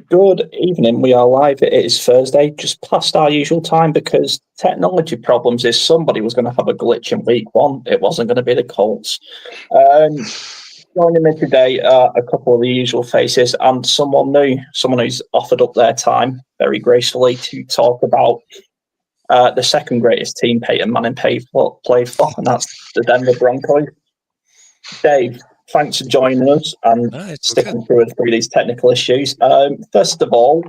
Good evening. We are live. It is Thursday, just past our usual time because technology problems is somebody was going to have a glitch in week one. It wasn't going to be the Colts. Joining me today are a couple of the usual faces and someone new, someone who's offered up their time very gracefully to talk about the second greatest team Peyton Manning played for, and that's the Denver Broncos. Dave, thanks for joining us and sticking through these technical issues. First of all,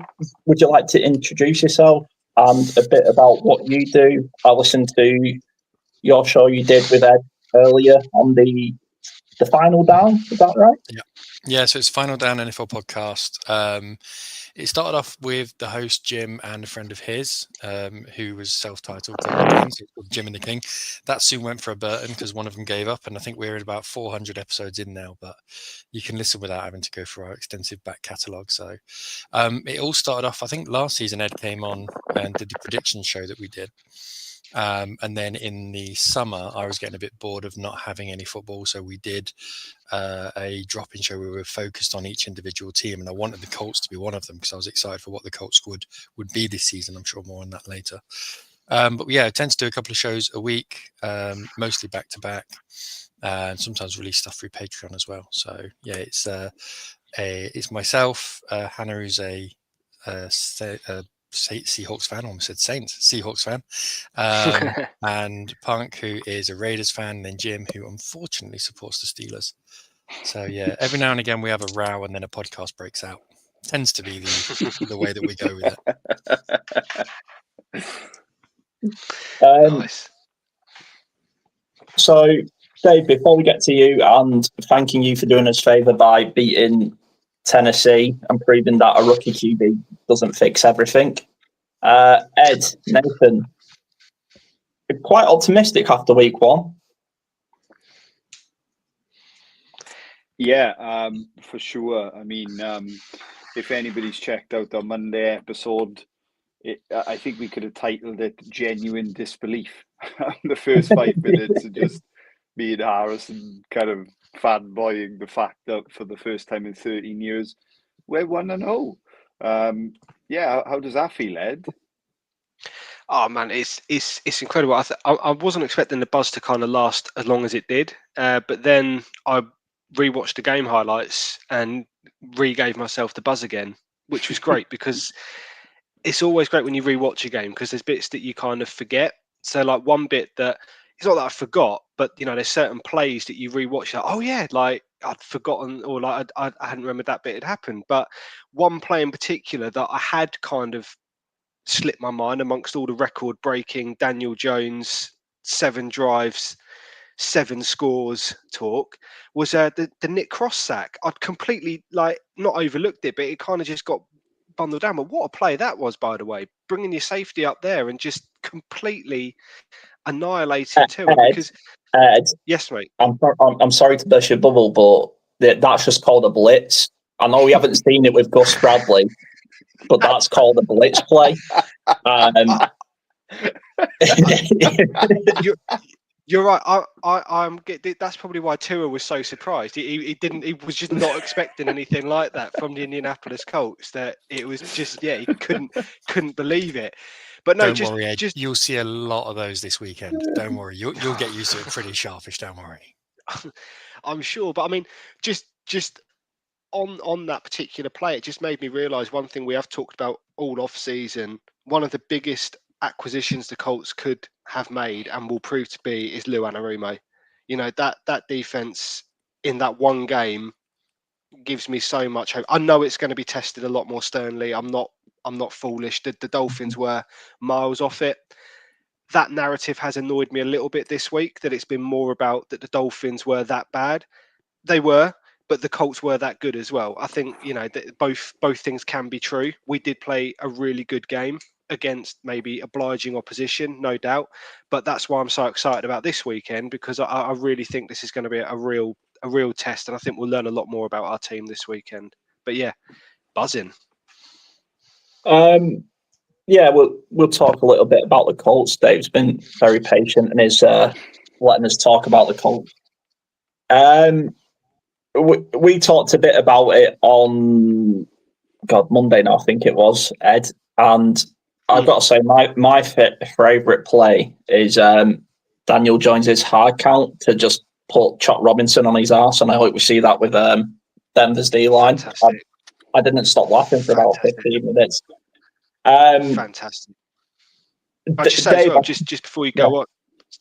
would you like to introduce yourself and a bit about what you do? I listened to your show you did with Ed earlier on the Final Down. Is that right? Yeah. So it's Final Down NFL podcast. It started off with the host Jim and a friend of his who was self-titled called Jim and the King. That soon went for a Burton because one of them gave up, and I think we're at about 400 episodes in now, but you can listen without having to go through our extensive back catalogue. So it all started off, I think last season Ed came on and did the prediction show that we did. And then in the summer, I was getting a bit bored of not having any football. So we did a drop-in show where we were focused on each individual team. And I wanted the Colts to be one of them because I was excited for what the Colts would be this season. I'm sure more on that later. But yeah, I tend to do a couple of shows a week, mostly back-to-back, and sometimes release stuff through Patreon as well. So yeah, it's myself, Hannah, who's a Seahawks fan, almost said Saints, Seahawks fan, and Punk, who is a Raiders fan, and then Jim, who unfortunately supports the Steelers. So yeah, every now and again we have a row and then a podcast breaks out. Tends to be the way that we go with it. Nice. So Dave, before we get to you and thanking you for doing us a favour by beating Tennessee and proving that a rookie QB doesn't fix everything. Ed, Nathan, quite optimistic after week one. Yeah, for sure. I mean, if anybody's checked out our Monday episode, I think we could have titled it "Genuine Disbelief." The first 5 minutes are just me and Harrison kind of fanboying the fact that for the first time in 13 years, we're 1-0. Yeah, how does that feel, Ed? Oh man, it's incredible. I wasn't expecting the buzz to kind of last as long as it did, but then I rewatched the game highlights and regave myself the buzz again, which was great because it's always great when you rewatch a game because there's bits that you kind of forget. So like one bit that it's not that I forgot, but you know, there's certain plays that you rewatch. Like, oh yeah, like I'd forgotten or like I hadn't remembered that bit had happened. But one play in particular that I had kind of slipped my mind amongst all the record-breaking Daniel Jones 7 drives, 7 scores talk was the Nick Cross sack. I'd completely like not overlooked it, but it kind of just got bundled down. But what a play that was, by the way, bringing your safety up there and just completely annihilating to it. Because yes, mate. I'm sorry to burst your bubble, but that's just called a blitz. I know we haven't seen it with Gus Bradley, but that's called a blitz play. You're right. I'm. That's probably why Tua was so surprised. He was just not expecting anything like that from the Indianapolis Colts. That it was just he couldn't believe it. But no, don't worry, Ed. You'll see a lot of those this weekend. Don't worry. You'll get used to it pretty sharpish. Don't worry. I'm sure, but I mean, just on that particular play, it just made me realise one thing we have talked about all off season. One of the biggest acquisitions the Colts could have made and will prove to be is Lou Anarumo. You know, that defense in that one game gives me so much hope. I know it's going to be tested a lot more sternly. I'm not foolish. The Dolphins were miles off it. That narrative has annoyed me a little bit this week, that it's been more about that the Dolphins were that bad. They were, but the Colts were that good as well. I think, you know, that both things can be true. We did play a really good game against maybe obliging opposition, no doubt. But that's why I'm so excited about this weekend, because I really think this is going to be a real test. And I think we'll learn a lot more about our team this weekend. But yeah, buzzing. Yeah, we'll talk a little bit about the Colts. Dave's been very patient and is letting us talk about the Colts. We talked a bit about it on Monday now, I think it was, Ed. And I've got to say, my favourite play is Daniel Jones's hard count to just put Chuck Robinson on his arse, and I hope we see that with Denver's D-line. I didn't stop laughing for about 15 minutes. Fantastic. I just say Dave, as well, just before you go on,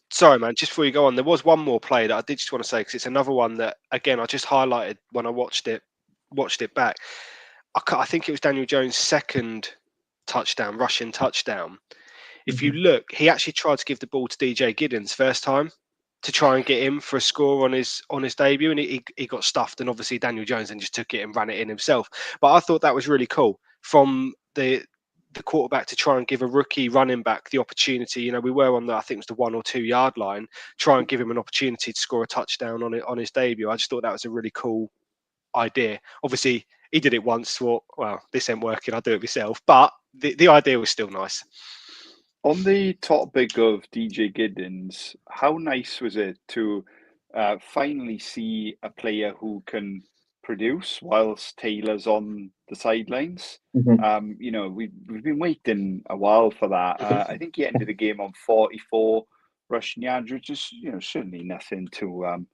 sorry, man, just before you go on, there was one more play that I did just want to say, because it's another one that, again, I just highlighted when I watched it back. I think it was Daniel Jones' second touchdown, rushing touchdown. If you look, he actually tried to give the ball to DJ Giddens first time to try and get him for a score on his debut, and he got stuffed, and obviously Daniel Jones then just took it and ran it in himself. But I thought that was really cool from the quarterback to try and give a rookie running back the opportunity. You know, we were on I think it was the 1 or 2 yard line, try and give him an opportunity to score a touchdown on his debut. I just thought that was a really cool idea. Obviously, he did it once, thought, well, this ain't working, I'll do it myself. But the idea was still nice. On the topic of DJ Giddens, how nice was it to finally see a player who can produce whilst Taylor's on the sidelines? You know, we've been waiting a while for that. I think he ended the game on 44 rushing yards, which is, you know, certainly nothing to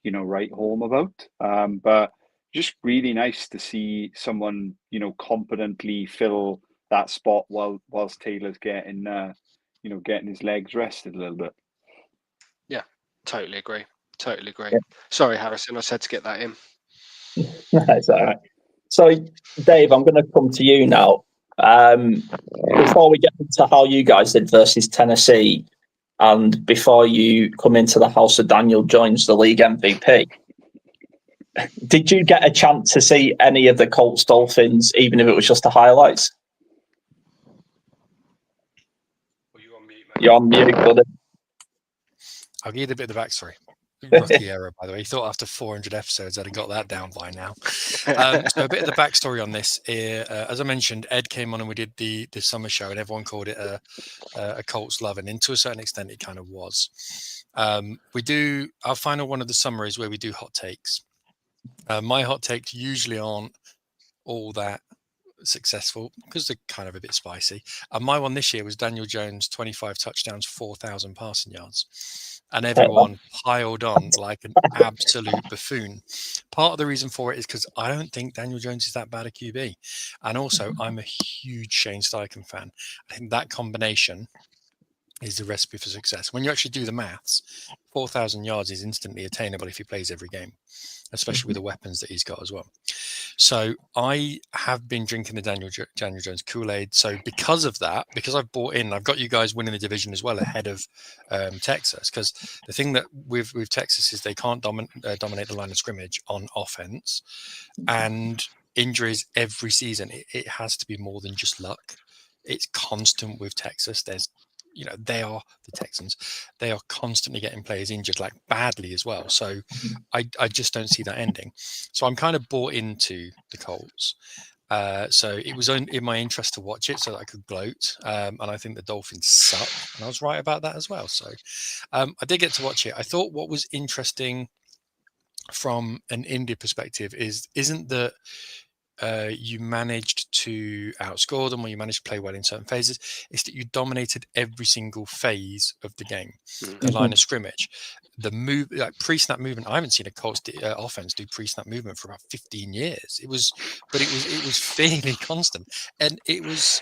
you know, write home about. But just really nice to see someone, you know, competently fill that spot whilst Taylor's getting you know, getting his legs rested a little bit. Yeah, totally agree. Yeah. Sorry, Harrison, I said to get that in. That's all right. So, Dave, I'm going to come to you now. Before we get into how you guys did versus Tennessee, and before you come into the house of Daniel Jones, the league MVP, did you get a chance to see any of the Colts Dolphins, even if it was just the highlights? You're on mute, buddy. I'll give you a bit of the backstory. Rookie error, by the way. He thought after 400 episodes I'd have got that down by now. So a bit of the backstory on this. As I mentioned, Ed came on and we did the summer show, and everyone called it a Colts love, and to a certain extent it kind of was. We do our final one of the summer is where we do hot takes. My hot takes usually aren't all that successful because they're kind of a bit spicy. And my one this year was Daniel Jones, 25 touchdowns, 4,000 passing yards. And everyone piled on like an absolute buffoon. Part of the reason for it is because I don't think Daniel Jones is that bad a QB. And also, I'm a huge Shane Steichen fan. I think that combination is the recipe for success. When you actually do the maths, 4,000 yards is instantly attainable if he plays every game, especially with the weapons that he's got as well. So I have been drinking the Daniel Jones Kool-Aid. So because of that, because I've bought in, I've got you guys winning the division as well ahead of Texas. Because the thing that with Texas is they can't dominate the line of scrimmage on offense, and injuries every season. It has to be more than just luck. It's constant with Texas. There's, you know, they are the Texans. They are constantly getting players injured, like badly as well. So I just don't see that ending. So I'm kind of bought into the Colts. So it was in my interest to watch it so that I could gloat. And I think the Dolphins suck. And I was right about that as well. So I did get to watch it. I thought what was interesting from an India perspective isn't that you managed to outscore them or you managed to play well in certain phases. It's that you dominated every single phase of the game. The line of scrimmage, the move, like pre-snap movement. I haven't seen a Colts offense do pre-snap movement for about 15 years. It was fairly constant, and it was.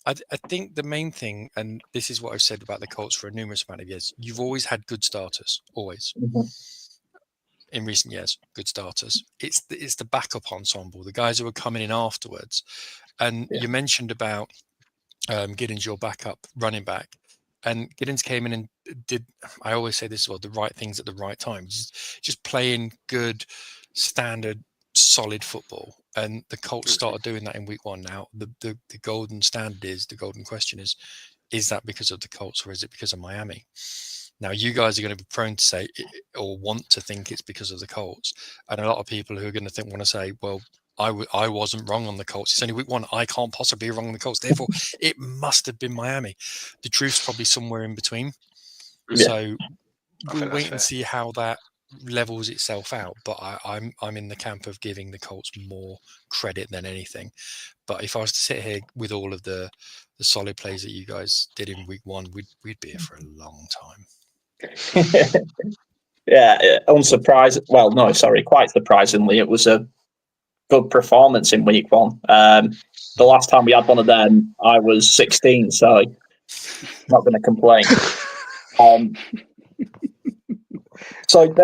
I think the main thing, and this is what I've said about the Colts for a numerous amount of years, you've always had good starters, always. In recent years, good starters. It's the backup ensemble, the guys who are coming in afterwards. And you mentioned about Giddens, your backup running back. And Giddens came in and did, I always say this as well, the right things at the right time. Just playing good, standard, solid football. And the Colts started doing that in week one. Now, the golden standard is, the golden question is that because of the Colts or is it because of Miami? Now, you guys are going to be prone to say or want to think it's because of the Colts. And a lot of people who are going to want to say, well, I wasn't wrong on the Colts. It's only week one. I can't possibly be wrong on the Colts. Therefore, it must have been Miami. The truth's probably somewhere in between. So we'll wait and see how that levels itself out. But I'm in the camp of giving the Colts more credit than anything. But if I was to sit here with all of the solid plays that you guys did in week one, we'd be here for a long time. Yeah, unsurprised. Well, no, sorry, quite surprisingly, it was a good performance in week one. The last time we had one of them, I was 16, so not going to complain. So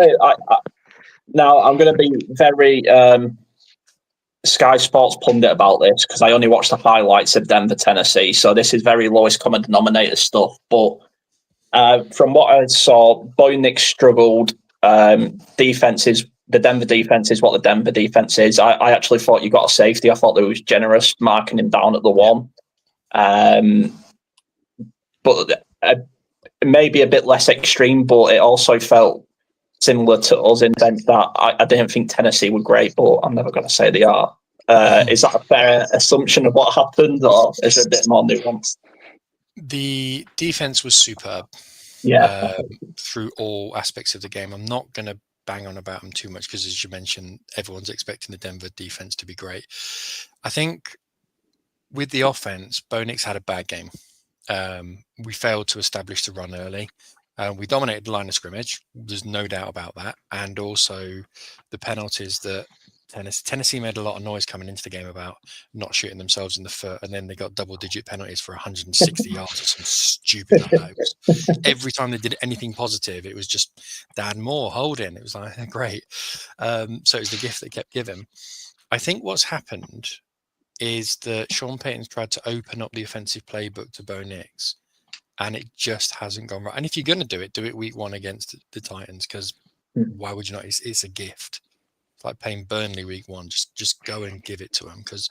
now I'm going to be very Sky Sports pundit about this because I only watched the highlights of Denver, Tennessee. So this is very lowest common denominator stuff. But from what I saw, Bo Nix struggled. Defenses, the Denver defense is what the Denver defense is. I actually thought you got a safety. I thought it was generous marking him down at the one. But maybe a bit less extreme, but it also felt similar to us in the sense that I didn't think Tennessee were great, but I'm never going to say they are. Is that a fair assumption of what happened, or is there a bit more nuance? The defense was superb. Yeah. Through all aspects of the game. I'm not going to bang on about them too much because, as you mentioned, everyone's expecting the Denver defense to be great. I think with the offense, Bo Nix had a bad game. We failed to establish the run early. We dominated the line of scrimmage. There's no doubt about that. And also the penalties that Tennessee made a lot of noise coming into the game about not shooting themselves in the foot, and then they got double-digit penalties for 160 yards or some stupid hoax. Every time they did anything positive, it was just Dan Moore holding. It was like, great. So it was the gift that kept giving. I think what's happened is that Sean Payton's tried to open up the offensive playbook to Bo Nix, and it just hasn't gone right. And if you're going to do it week one against the Titans, because why would you not? It's a gift. It's like paying Burnley week one. Just go and give it to them, because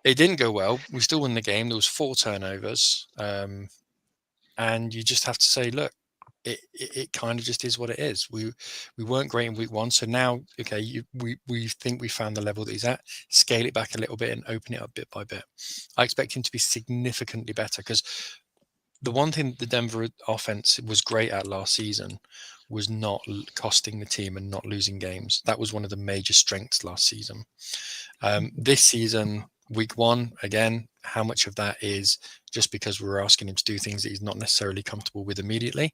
it didn't go well. We still won the game. There was 4 turnovers, and you just have to say, look, it kind of just is what it is. We weren't great in week one, so now we think we found the level that he's at. Scale it back a little bit and open it up bit by bit. I expect him to be significantly better, because the one thing the Denver offense was great at last season was not costing the team and not losing games. That was one of the major strengths last season. This season, week one, again, how much of that is just because we're asking him to do things that he's not necessarily comfortable with immediately?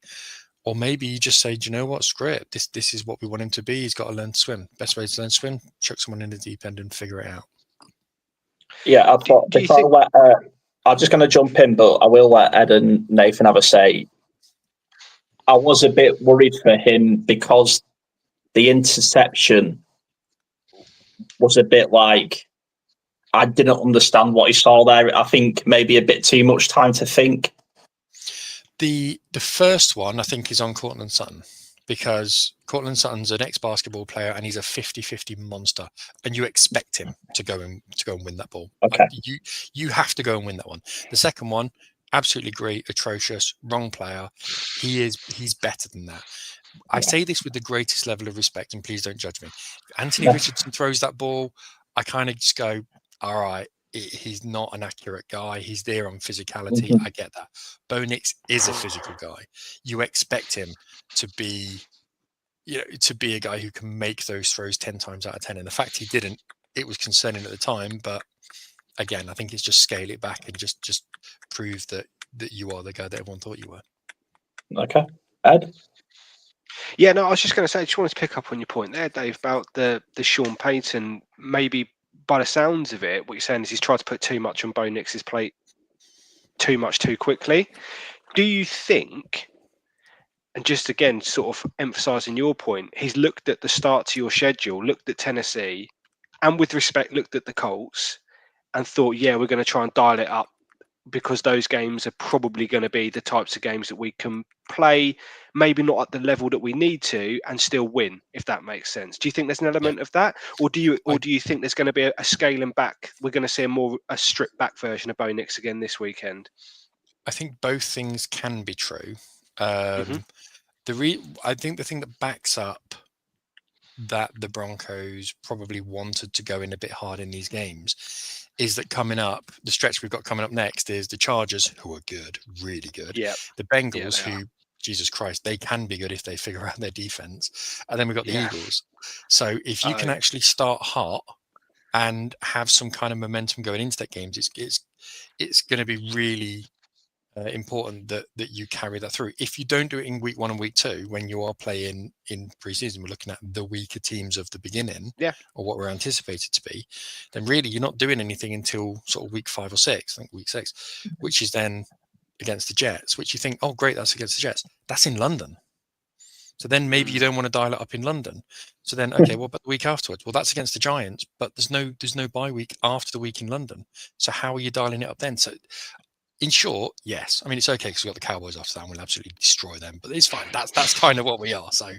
Or maybe you just say, do you know what, screw it. This is what we want him to be. He's got to learn to swim. Best way to learn to swim, chuck someone in the deep end and figure it out. Yeah, I thought I'm just going to jump in, but I will let Ed and Nathan have a say. I was a bit worried for him because the interception was a bit like, I didn't understand what he saw there. I think maybe a bit too much time to think. The first one, I think, is on Cortland Sutton, because Cortland Sutton's an ex-basketball player and he's a 50-50 monster, and you expect him to go and win that ball. Okay. You have to go and win that one. The second one, absolutely great, atrocious, wrong player. He's better than that. I say this with the greatest level of respect, and please don't judge me. If Anthony Richardson throws that ball, I kind of just go, all right, he's not an accurate guy. He's there on physicality. I get that. Bo Nix is a physical guy. You expect him to be a guy who can make those throws 10 times out of 10. And the fact he didn't, it was concerning at the time. But again, I think it's just scale it back and just prove that you are the guy that everyone thought you were. Okay. Ed? Yeah, no, I was just going to say, I just wanted to pick up on your point there, Dave, about the Sean Payton. Maybe by the sounds of it, what you're saying is he's tried to put too much on Bo Nix's plate too quickly. Do you think, and just again, sort of emphasising your point, he's looked at the start to your schedule, looked at Tennessee, and with respect, looked at the Colts and thought, yeah, we're going to try and dial it up, because those games are probably going to be the types of games that we can play, maybe not at the level that we need to, and still win, if that makes sense. Do you think there's an element of that, or do you think there's going to be a scaling back? We're going to see a stripped back version of Bo Nix again this weekend? I think both things can be true. I think the thing that backs up that the Broncos probably wanted to go in a bit hard in these games is that coming up, the stretch we've got coming up next is the Chargers, who are good, really good. Yeah. The Bengals, who Jesus Christ, they can be good if they figure out their defense. And then we've got the Yeah. Eagles. So if you can actually start hot and have some kind of momentum going into that game, it's going to be really important that you carry that through. If you don't do it in week 1 and week 2, when you are playing in preseason, we're looking at the weaker teams of the beginning, or what we're anticipated to be, then really you're not doing anything until sort of week 5 or 6, I think week 6, which is then against the Jets, which you think, oh great, that's against the Jets. That's in London. So then maybe you don't want to dial it up in London. So then, okay, what about the week afterwards? Well, that's against the Giants, but there's no bye week after the week in London. So how are you dialing it up then? So in short, yes. I mean, it's okay because we've got the Cowboys after that and we'll absolutely destroy them, but it's fine. That's kind of what we are. So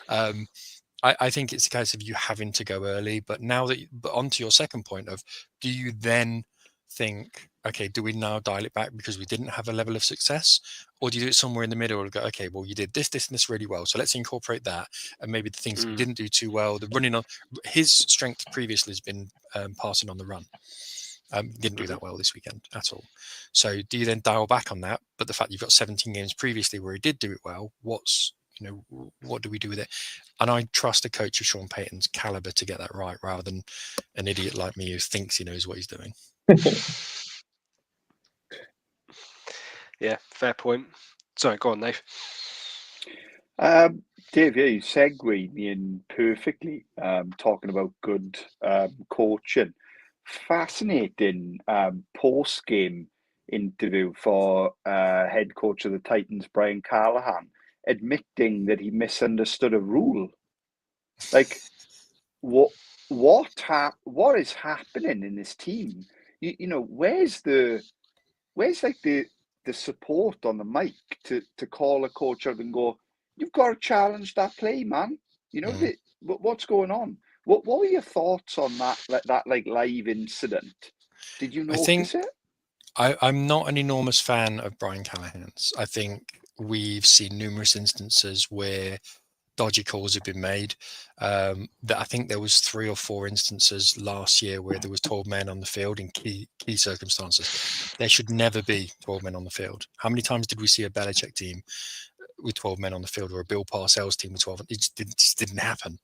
I think it's a case of you having to go early. But but onto your second point of, do you then think, okay, do we now dial it back because we didn't have a level of success? Or do you do it somewhere in the middle and go, okay, well, you did this, and this really well. So let's incorporate that. And maybe the things we didn't do too well, the running on, his strength previously has been passing on the run. Didn't do that well this weekend at all. So do you then dial back on that? But the fact you've got 17 games previously where he did do it well, what do we do with it? And I trust a coach of Sean Payton's caliber to get that right, rather than an idiot like me who thinks he knows what he's doing. Yeah, fair point. Sorry, go on, Dave. Dave, you segued me in perfectly, talking about good coaching. Fascinating post-game interview for head coach of the Titans, Brian Callahan, admitting that he misunderstood a rule. Like, what is happening in this team? Where's like the support on the mic to call a coach out and go, you've got to challenge that play, man. What's going on? What were your thoughts on that like live incident? Did you notice it? I'm not an enormous fan of Brian Callahan's. I think we've seen numerous instances where dodgy calls have been made. That I think there was 3 or 4 instances last year where there was 12 men on the field in key circumstances. There should never be 12 men on the field. How many times did we see a Belichick team with 12 men on the field, or a Bill Parcells team with 12? It just didn't happen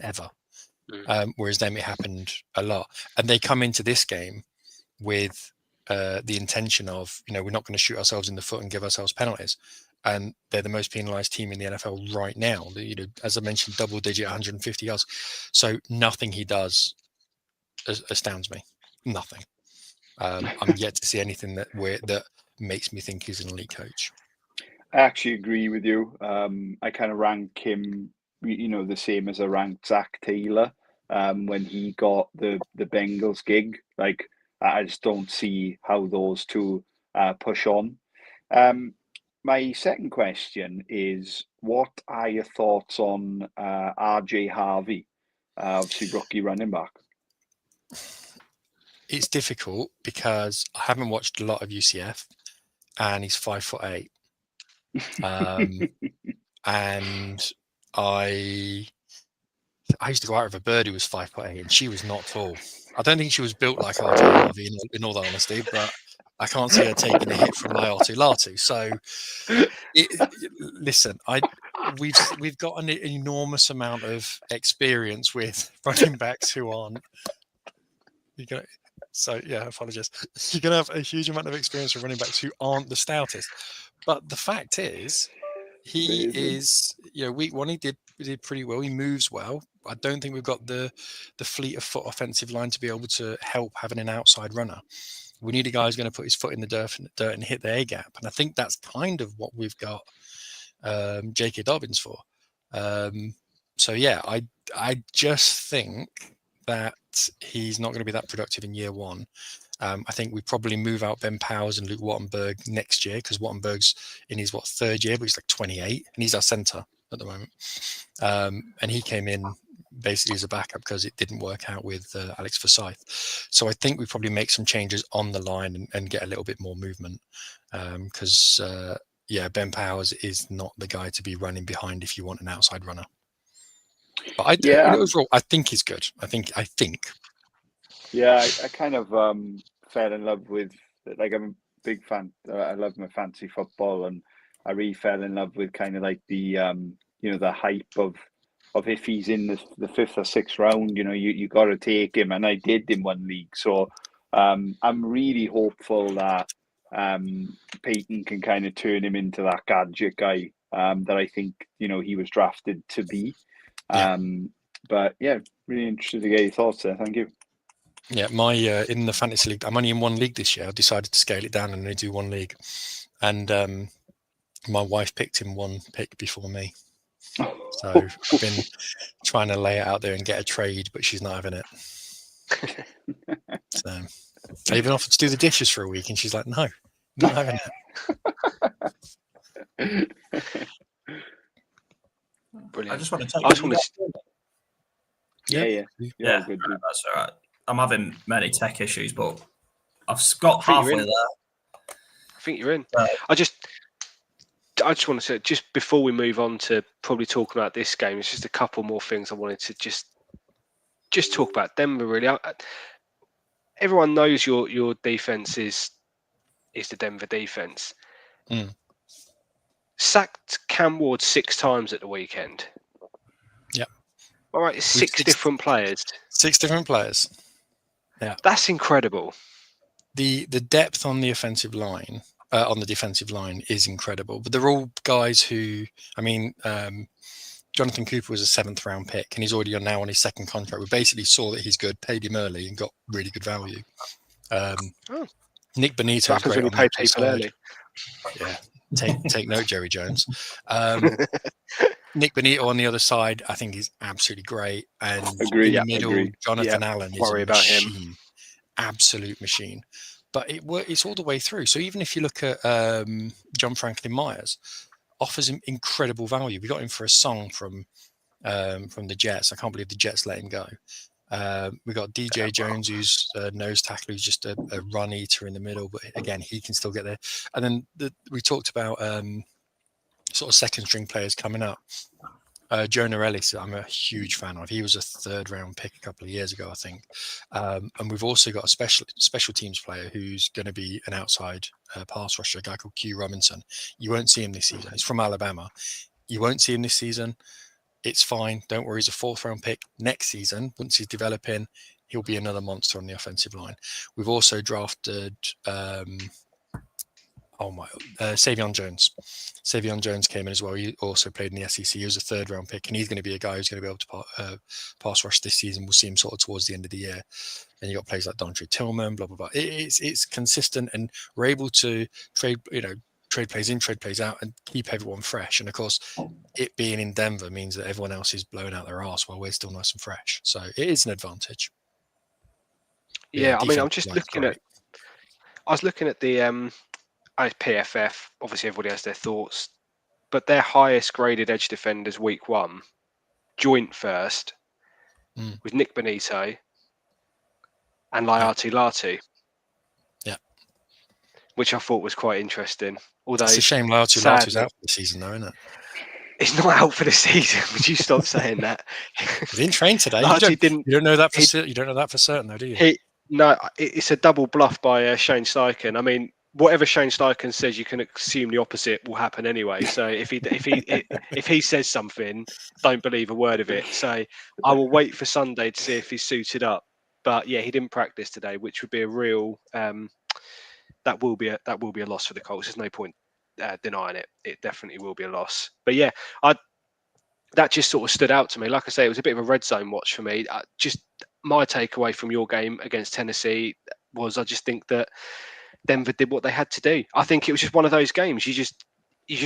ever. Whereas then it happened a lot. And they come into this game with the intention of, we're not going to shoot ourselves in the foot and give ourselves penalties. And they're the most penalised team in the NFL right now. As I mentioned, double-digit 150 yards. So nothing he does astounds me. Nothing. I'm yet to see anything that makes me think he's an elite coach. I actually agree with you. I kind of rank him, the same as I ranked Zach Taylor when he got the Bengals gig. Like, I just don't see how those two push on. My second question is, what are your thoughts on RJ Harvey, obviously rookie running back? It's difficult because I haven't watched a lot of UCF, and he's 5'8". And I used to go out with a bird who was 5'8", and she was not tall. I don't think she was built like RJ Harvey, in all honesty, but I can't see her taking a hit from Latu. So, listen, we've got an enormous amount of experience with running backs who aren't. So yeah, I apologize. You're going to have a huge amount of experience with running backs who aren't the stoutest. But the fact is, he is, week 1 he did pretty well. He moves well. I don't think we've got the fleet of foot offensive line to be able to help having an outside runner. We need a guy who's going to put his foot in the dirt and hit the A gap. And I think that's kind of what we've got J.K. Dobbins for. So yeah, I just think that he's not going to be that productive in year 1. I think we probably move out Ben Powers and Luke Wattenberg next year, because Wattenberg's in his 3rd year, but he's like 28, and he's our centre at the moment. And he came in basically as a backup because it didn't work out with Alex Forsyth. So I think we probably make some changes on the line and get a little bit more movement, because Ben Powers is not the guy to be running behind if you want an outside runner. But overall, I think he's good. I think. Yeah, I kind of fell in love with, like, I'm a big fan. I love my fantasy football, and I really fell in love with kind of like the the hype of if he's in the fifth or sixth round, you got to take him, and I did in one league. So I'm really hopeful that Peyton can kind of turn him into that gadget guy that I think he was drafted to be. But yeah, really interested to get your thoughts there. Thank you. Yeah, my in the fantasy league, I'm only in one league this year. I decided to scale it down and only do one league, and my wife picked him one pick before me. So I've been trying to lay it out there and get a trade, but she's not having it. So I even offered to do the dishes for a week, and she's like, "No, not having it." Brilliant. I just want to take. Yeah, yeah. Good, that's all right. I'm having many tech issues, but I've got halfway there. I think you're in. I just want to say, just before we move on to probably talking about this game, it's just a couple more things I wanted to just talk about. Denver, really. Everyone knows your defense is the Denver defense. Sacked Cam Ward 6 times at the weekend. Yep. All right, it's 6 different players. 6 different players. Yeah, that's incredible. The depth on the offensive line, on the defensive line, is incredible. But they're all guys who, I mean, Jonathan Cooper was a 7th round pick, and he's already now on his 2nd contract. We basically saw that he's good, paid him early, and got really good value. Nick Bonito is great on the people side. Early. Yeah, take note, Jerry Jones. Nick Bonito on the other side, I think he's absolutely great. And in the middle, Jonathan Allen is a machine, absolute machine. But it's all the way through. So even if you look at John Franklin Myers, offers him incredible value. We got him for a song from the Jets. I can't believe the Jets let him go. We got DJ Jones, who's a nose tackle, who's just a run eater in the middle. But again, he can still get there. And then we talked about sort of 2nd string players coming up. Jonah Ellis, I'm a huge fan of. He was a 3rd round pick a couple of years ago, I think. And we've also got a special teams player who's going to be an outside pass rusher, a guy called Q Robinson. You won't see him this season. He's from Alabama. You won't see him this season. It's fine. Don't worry. He's a 4th round pick. Next season, once he's developing, he'll be another monster on the offensive line. We've also drafted Savion Jones. Savion Jones came in as well. He also played in the SEC. He was a 3rd round pick, and he's going to be a guy who's going to be able to pass rush this season. We'll see him sort of towards the end of the year. And you got players like Dontre Tillman, blah blah blah. It's consistent, and we're able to trade plays in, trade plays out, and keep everyone fresh. And of course, it being in Denver means that everyone else is blowing out their arse while we're still nice and fresh. So it is an advantage. Yeah, I mean, I'm just looking at. I was looking at the PFF. Obviously, everybody has their thoughts, but their highest graded edge defenders week 1, joint first, with Nick Bonito and Laiatu Latu. Yeah, which I thought was quite interesting. Although it's a shame Laiatu Latu's out for the season, though, isn't it? He's not out for the season. Would you stop saying that? He didn't train today. You don't know that for certain, though, do you? No, it's a double bluff by Shane Steichen. I mean, whatever Shane Steichen says, you can assume the opposite will happen anyway. So if he says something, don't believe a word of it. So I will wait for Sunday to see if he's suited up. But yeah, he didn't practice today, which would be a real that will be a loss for the Colts. There's no point denying it. It definitely will be a loss. But yeah, that just sort of stood out to me. Like I say, it was a bit of a red zone watch for me. Just my takeaway from your game against Tennessee was I just think that Denver did what they had to do. I think it was just one of those games. You just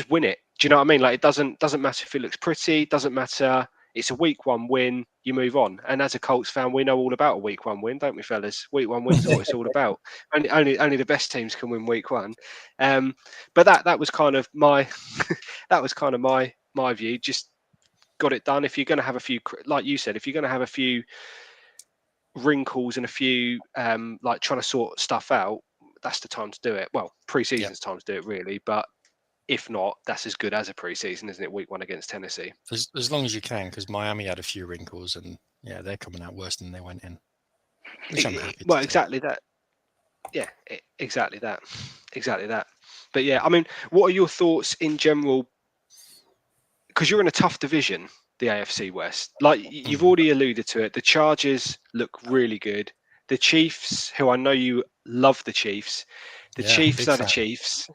win it. Do you know what I mean? Like, it doesn't matter if it looks pretty. Doesn't matter. It's a week 1 win. You move on. And as a Colts fan, we know all about a week 1 win, don't we, fellas? Week 1 wins what it's all about. Only the best teams can win week 1. But that was kind of my my view. Just got it done. If you're going to have a few, like you said, if you're going to have a few wrinkles and a few like trying to sort stuff out, that's the time to do it. Well, pre-season's time to do it, really. But if not, that's as good as a pre-season, isn't it? Week 1 against Tennessee. As long as you can, because Miami had a few wrinkles, and yeah, they're coming out worse than they went in. Which I'm happy well, exactly that. Yeah, exactly that. But yeah, I mean, what are your thoughts in general? Because you're in a tough division, the AFC West. Like you've already alluded to it, the Chargers look really good. The Chiefs, who I know you love the Chiefs, the Chiefs are the Chiefs.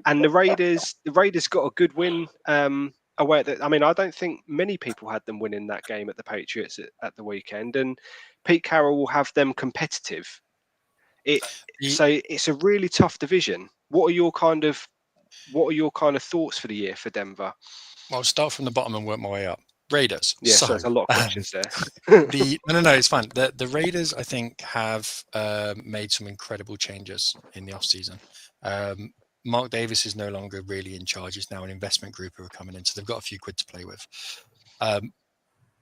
And the Raiders got a good win away at I mean, I don't think many people had them winning that game at the Patriots at the weekend. And Pete Carroll will have them competitive. So it's a really tough division. What are your kind of thoughts for the year for Denver? Well, I'll start from the bottom and work my way up. Raiders. Yeah, so there's a lot of questions there. No, it's fine. The Raiders, I think, have made some incredible changes in the offseason. Mark Davis is no longer really in charge. It's now an investment group who are coming in, so they've got a few quid to play with.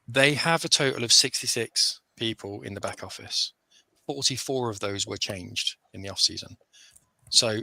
They have a total of 66 people in the back office. 44 of those were changed in the offseason. So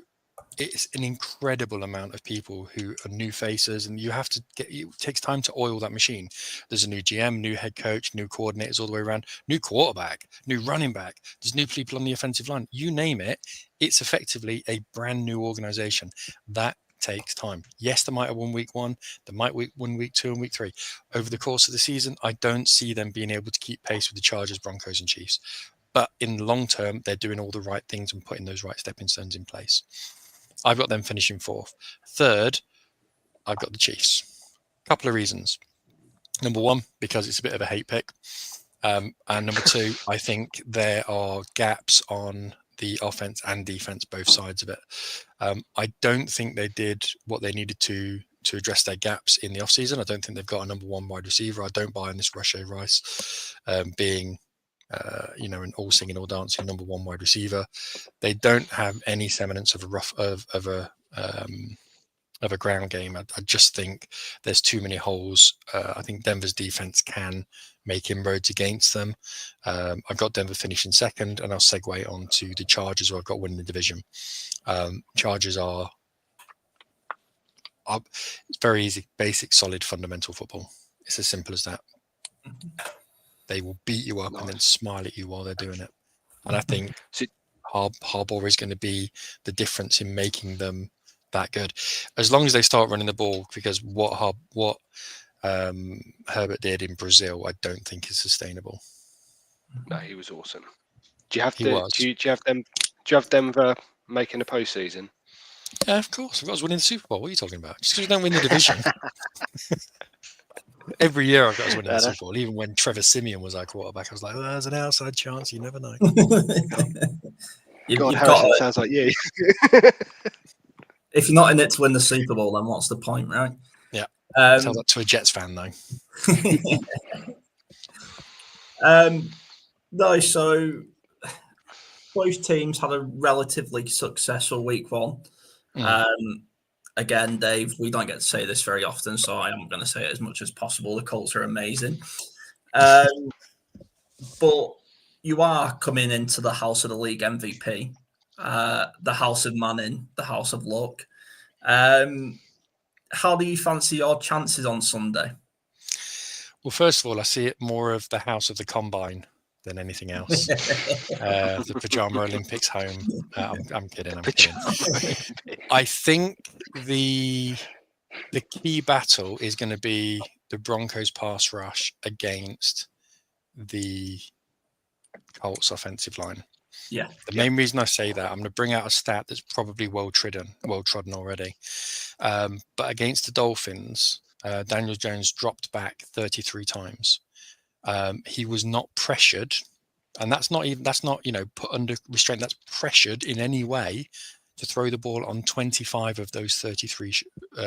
it's an incredible amount of people who are new faces, and you have to it takes time to oil that machine. There's a new GM, new head coach, new coordinators all the way around, new quarterback, new running back. There's new people on the offensive line. You name it, it's effectively a brand new organization. That takes time. Yes, they might have won week 1, they might win week 2 and week 3. Over the course of the season, I don't see them being able to keep pace with the Chargers, Broncos, and Chiefs. But in the long term, they're doing all the right things and putting those right stepping stones in place. I've got them finishing 4th. 3rd, I've got the Chiefs. A couple of reasons. Number 1, because it's a bit of a hate pick. And number 2, I think there are gaps on the offense and defense, both sides of it. I don't think they did what they needed to address their gaps in the offseason. I don't think they've got a number 1 wide receiver. I don't buy in this Rashee Rice being an all singing, all dancing number 1 wide receiver. They don't have any semblance of a ground game. I just think there's too many holes. I think Denver's defense can make inroads against them. I've got Denver finishing 2nd, and I'll segue on to the Chargers, who I've got winning the division. Chargers are it's very easy, basic, solid, fundamental football. It's as simple as that. They will beat you up and then smile at you while they're doing it. And I think Harbaugh is going to be the difference in making them that good. As long as they start running the ball, because what Herbert did in Brazil, I don't think is sustainable. No, he was awesome. Do you have Denver making a postseason? Yeah, of course. I've got us winning the Super Bowl. What are you talking about? Just because we don't win the division. Every year I've got us winning the Super Bowl. Even when Trevor Simeon was our quarterback, I was like, well, there's an outside chance. You never know. God, Harrison sounds like you. If you're not in it to win the Super Bowl, then what's the point, right? Yeah. Tell that to a Jets fan, though. No, so both teams had a relatively successful week 1. Again, Dave, we don't get to say this very often, so I am going to say it as much as possible. The Colts are amazing. But you are coming into the House of the League MVP, the House of Manning, the House of Luck. How do you fancy your chances on Sunday? Well, first of all, I see it more of the House of the Combine than anything else. The Pajama Olympics home. I'm kidding. I think the key battle is going to be the Broncos pass rush against the Colts offensive line. Yeah. The main reason I say that, I'm going to bring out a stat that's probably well trodden already. But against the Dolphins, Daniel Jones dropped back 33 times. He was not pressured, and that's not put under restraint. That's pressured in any way to throw the ball on 25 of those 33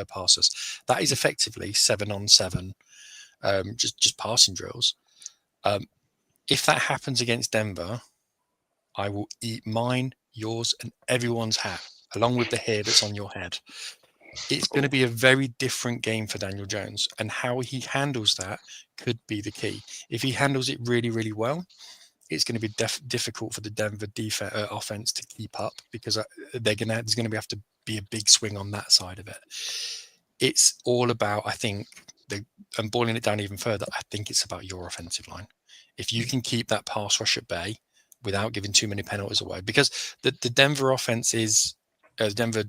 passes. That is effectively 7-on-7, just passing drills. If that happens against Denver, I will eat mine, yours, and everyone's hat, along with the hair that's on your head. It's going to be a very different game for Daniel Jones, and how he handles that could be the key. If he handles it really, really well, it's going to be difficult for the Denver offense to keep up, because there's going to have to be a big swing on that side of it. It's all about, I think, and boiling it down even further, I think it's about your offensive line. If you can keep that pass rush at bay without giving too many penalties away, because the Denver offense is Denver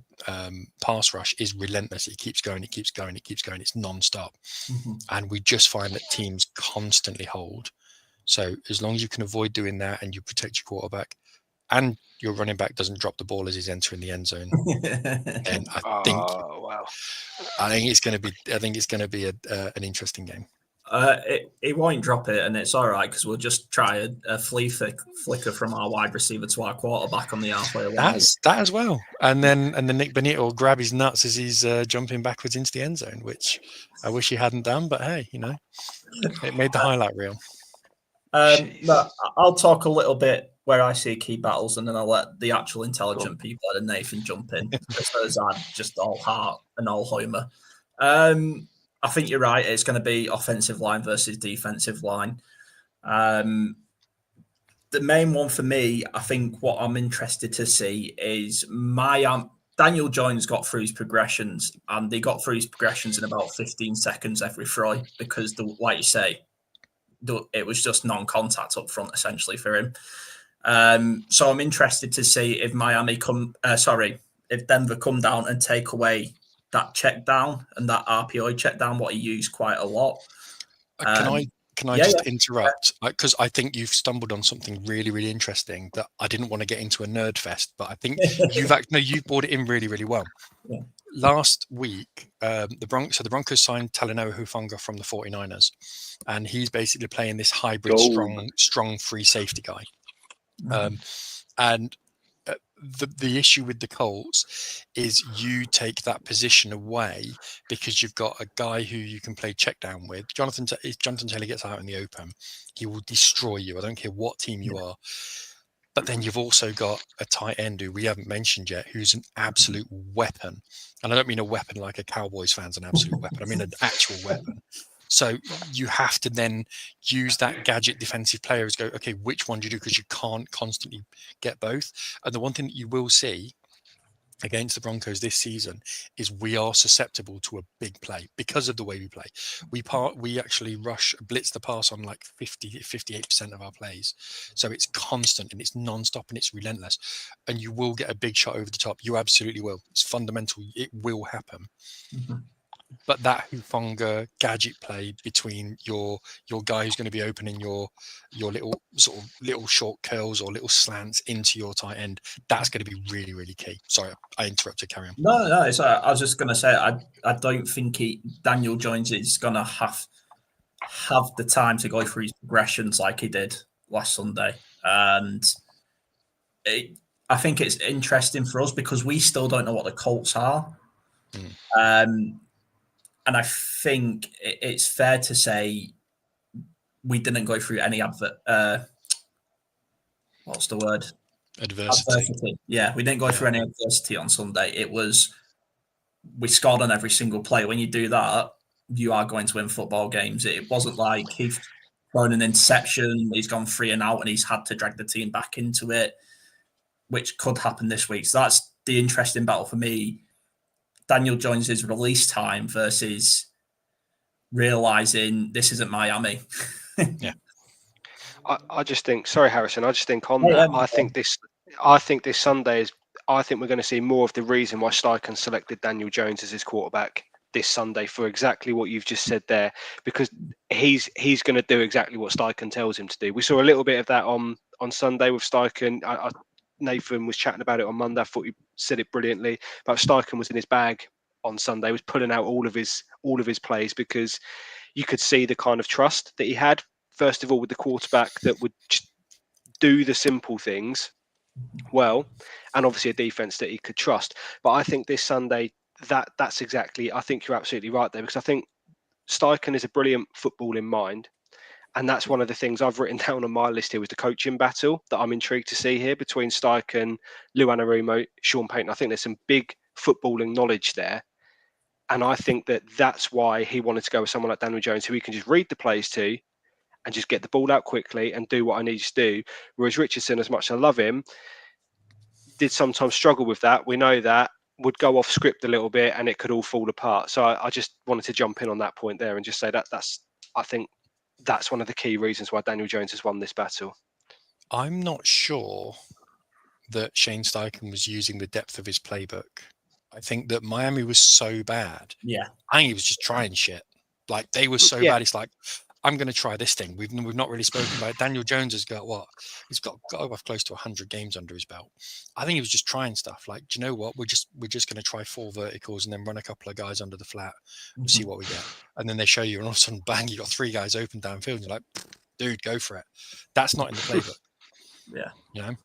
pass rush is relentless. It keeps going. It keeps going. It keeps going. It's non-stop. And we just find that teams constantly hold. So as long as you can avoid doing that and you protect your quarterback and your running back doesn't drop the ball as he's entering the end zone, then I think it's going to be an interesting game. He won't drop it, and it's all right because we'll just try a flea flicker from our wide receiver to our quarterback on the halfway line. That as well, and then Nick Benito will grab his nuts as he's jumping backwards into the end zone, which I wish he hadn't done. But hey, it made the highlight reel. But I'll talk a little bit where I see key battles, and then I'll let the actual intelligent people and Nathan jump in because those are just all heart and all Homer. I think you're right. It's going to be offensive line versus defensive line. The main one for me, I think what I'm interested to see is Daniel Jones got through his progressions, and he got through his progressions in about 15 seconds every throw because, like you say, it was just non-contact up front essentially for him. So I'm interested to see if if Denver come down and take away that check down and that RPO check down, what he used quite a lot. Can I just interrupt? Because I think you've stumbled on something really, really interesting that I didn't want to get into a nerd fest, but I think you've brought it in really, really well. Yeah. Last week, the Broncos signed Talanoa Hufanga from the 49ers, and he's basically playing this hybrid strong free safety guy. And the issue with the Colts is you take that position away because you've got a guy who you can play check down with. If Jonathan Taylor gets out in the open, he will destroy you. I don't care what team you are. But then you've also got a tight end who we haven't mentioned yet, who's an absolute weapon. And I don't mean a weapon like a Cowboys fan's an absolute weapon. I mean an actual weapon. So you have to then use that gadget defensive player as go, okay, which one do you do? Because you can't constantly get both. And the one thing that you will see against the Broncos this season is we are susceptible to a big play because of the way we play. We actually blitz the pass on like 58% of our plays. So it's constant and it's non-stop and it's relentless. And you will get a big shot over the top. You absolutely will. It's fundamental. It will happen. Mm-hmm. But that Hufanga gadget play between your guy who's going to be opening your little sort of little short curls or little slants into your tight end, that's going to be really, really key. Sorry, I interrupted. Carry on. No, it's I was just going to say I don't think Daniel Jones is going to have the time to go through his progressions like he did last Sunday, and I think it's interesting for us because we still don't know what the Colts are. And I think it's fair to say we didn't go through any what's the word? Adversity. Yeah, we didn't go through any adversity on Sunday. It was we scored on every single play. When you do that, you are going to win football games. It wasn't like he's thrown an interception, he's gone 3 and out, and he's had to drag the team back into it, which could happen this week. So that's the interesting battle for me. Daniel Jones's release time versus realizing this isn't Miami. Yeah. I just think, sorry, Harrison, I just think on that, I think this Sunday I think we're going to see more of the reason why Steichen selected Daniel Jones as his quarterback this Sunday for exactly what you've just said there, because he's going to do exactly what Steichen tells him to do. We saw a little bit of that on Sunday with Steichen. Nathan was chatting about it on Monday. I thought he said it brilliantly. But Steichen was in his bag on Sunday, was pulling out all of his plays because you could see the kind of trust that he had, first of all, with the quarterback that would just do the simple things well, and obviously a defense that he could trust. But I think this Sunday, that's exactly, I think you're absolutely right there, because I think Steichen is a brilliant footballing mind. And that's one of the things I've written down on my list here was the coaching battle that I'm intrigued to see here between Steichen, Lou Anarumo, Sean Payton. I think there's some big footballing knowledge there. And I think that's why he wanted to go with someone like Daniel Jones, who he can just read the plays to and just get the ball out quickly and do what I need to do. Whereas Richardson, as much as I love him, did sometimes struggle with that. We know that. Would go off script a little bit and it could all fall apart. So I just wanted to jump in on that point there and just say I think that's one of the key reasons why Daniel Jones has won this battle. I'm not sure that Shane Steichen was using the depth of his playbook. I think that Miami was so bad. Yeah. I think he was just trying shit. Like they were so bad. It's like, I'm going to try this thing. We've not really spoken about it. Daniel Jones has got what? He's got close to 100 games under his belt. I think he was just trying stuff. Like, do you know what? We're just going to try 4 verticals and then run a couple of guys under the flat and see what we get. And then they show you, and all of a sudden, bang! You got 3 guys open downfield. And you're like, dude, go for it. That's not in the playbook. Yeah. You know.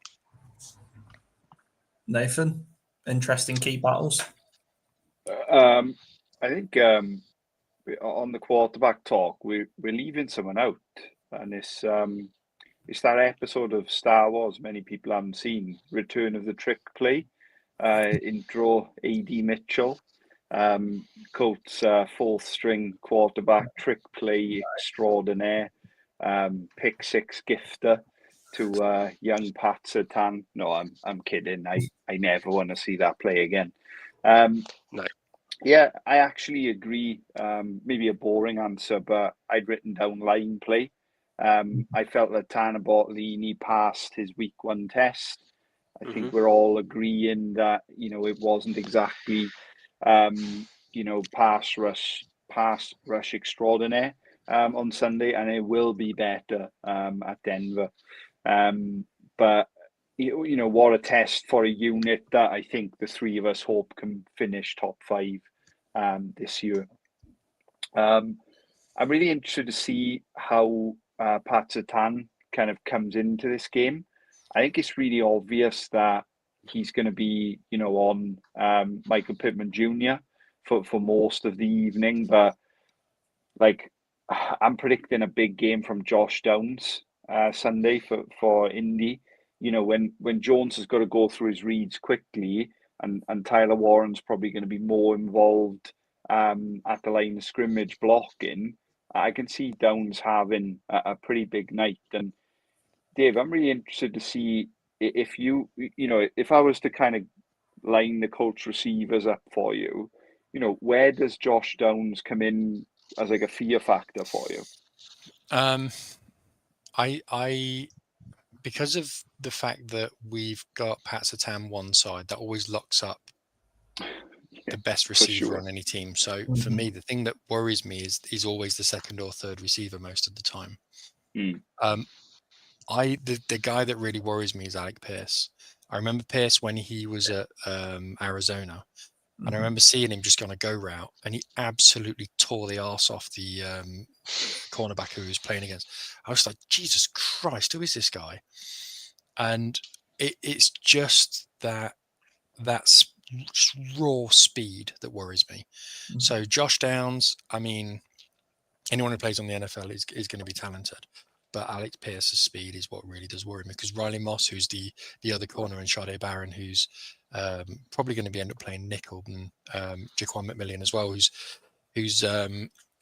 Nathan, interesting key battles. I think on the quarterback talk, we're leaving someone out, and it's that episode of Star Wars many people haven't seen, Return of the Trick Play. Intro AD Mitchell, Colts 4th string quarterback, trick play extraordinaire, pick 6 gifter to young Pat Surtain. No, I'm kidding. I never want to see that play again. No. Yeah, I actually agree. Maybe a boring answer, but I'd written down line play. I felt that Tanner Bartolini passed his week 1 test. I think we're all agreeing that, it wasn't exactly, pass rush extraordinaire on Sunday, and it will be better at Denver. But what a test for a unit that I think the 3 of us hope can finish top 5 this year. I'm really interested to see how Pat Surtain kind of comes into this game. I think it's really obvious that he's going to be, on Michael Pittman Jr. for most of the evening, but I'm predicting a big game from Josh Downs Sunday for Indy. When Jones has got to go through his reads quickly, and Tyler Warren's probably going to be more involved at the line of scrimmage blocking, I can see Downs having a pretty big night. And Dave, I'm really interested to see if if I was to kind of line the Colts receivers up for you, where does Josh Downs come in as like a fear factor for you? I because of the fact that we've got Pat Surtain one side, that always locks up the best receiver on any team. So for me, the thing that worries me is always the second or third receiver most of the time. The guy that really worries me is Alec Pierce. I remember Pierce when he was at Arizona, and I remember seeing him just on a go route, and he absolutely tore the arse off the cornerback who he was playing against. I was like, Jesus Christ, who is this guy? And it's just that's just raw speed that worries me. So Josh Downs, I mean, anyone who plays on the NFL is going to be talented, but Alex Pierce's speed is what really does worry me, because Riley Moss, who's the other corner, and Sade Barron, who's probably going to be end up playing nickel, and Jaquan McMillian as well, who's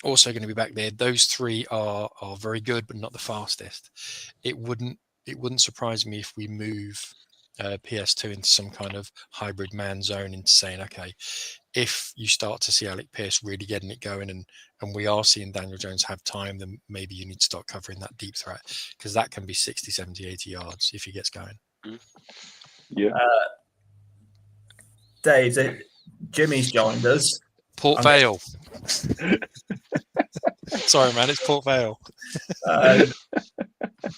also going to be back there. Those 3 are very good, but not the fastest. It wouldn't surprise me if we move PS2 into some kind of hybrid man zone, into saying, okay, if you start to see Alec Pierce really getting it going, and we are seeing Daniel Jones have time, then maybe you need to start covering that deep threat, because that can be 60, 70, 80 yards if he gets going. Yeah. Dave, Jimmy's joined us. Port Vale. Sorry, man, it's Port Vale.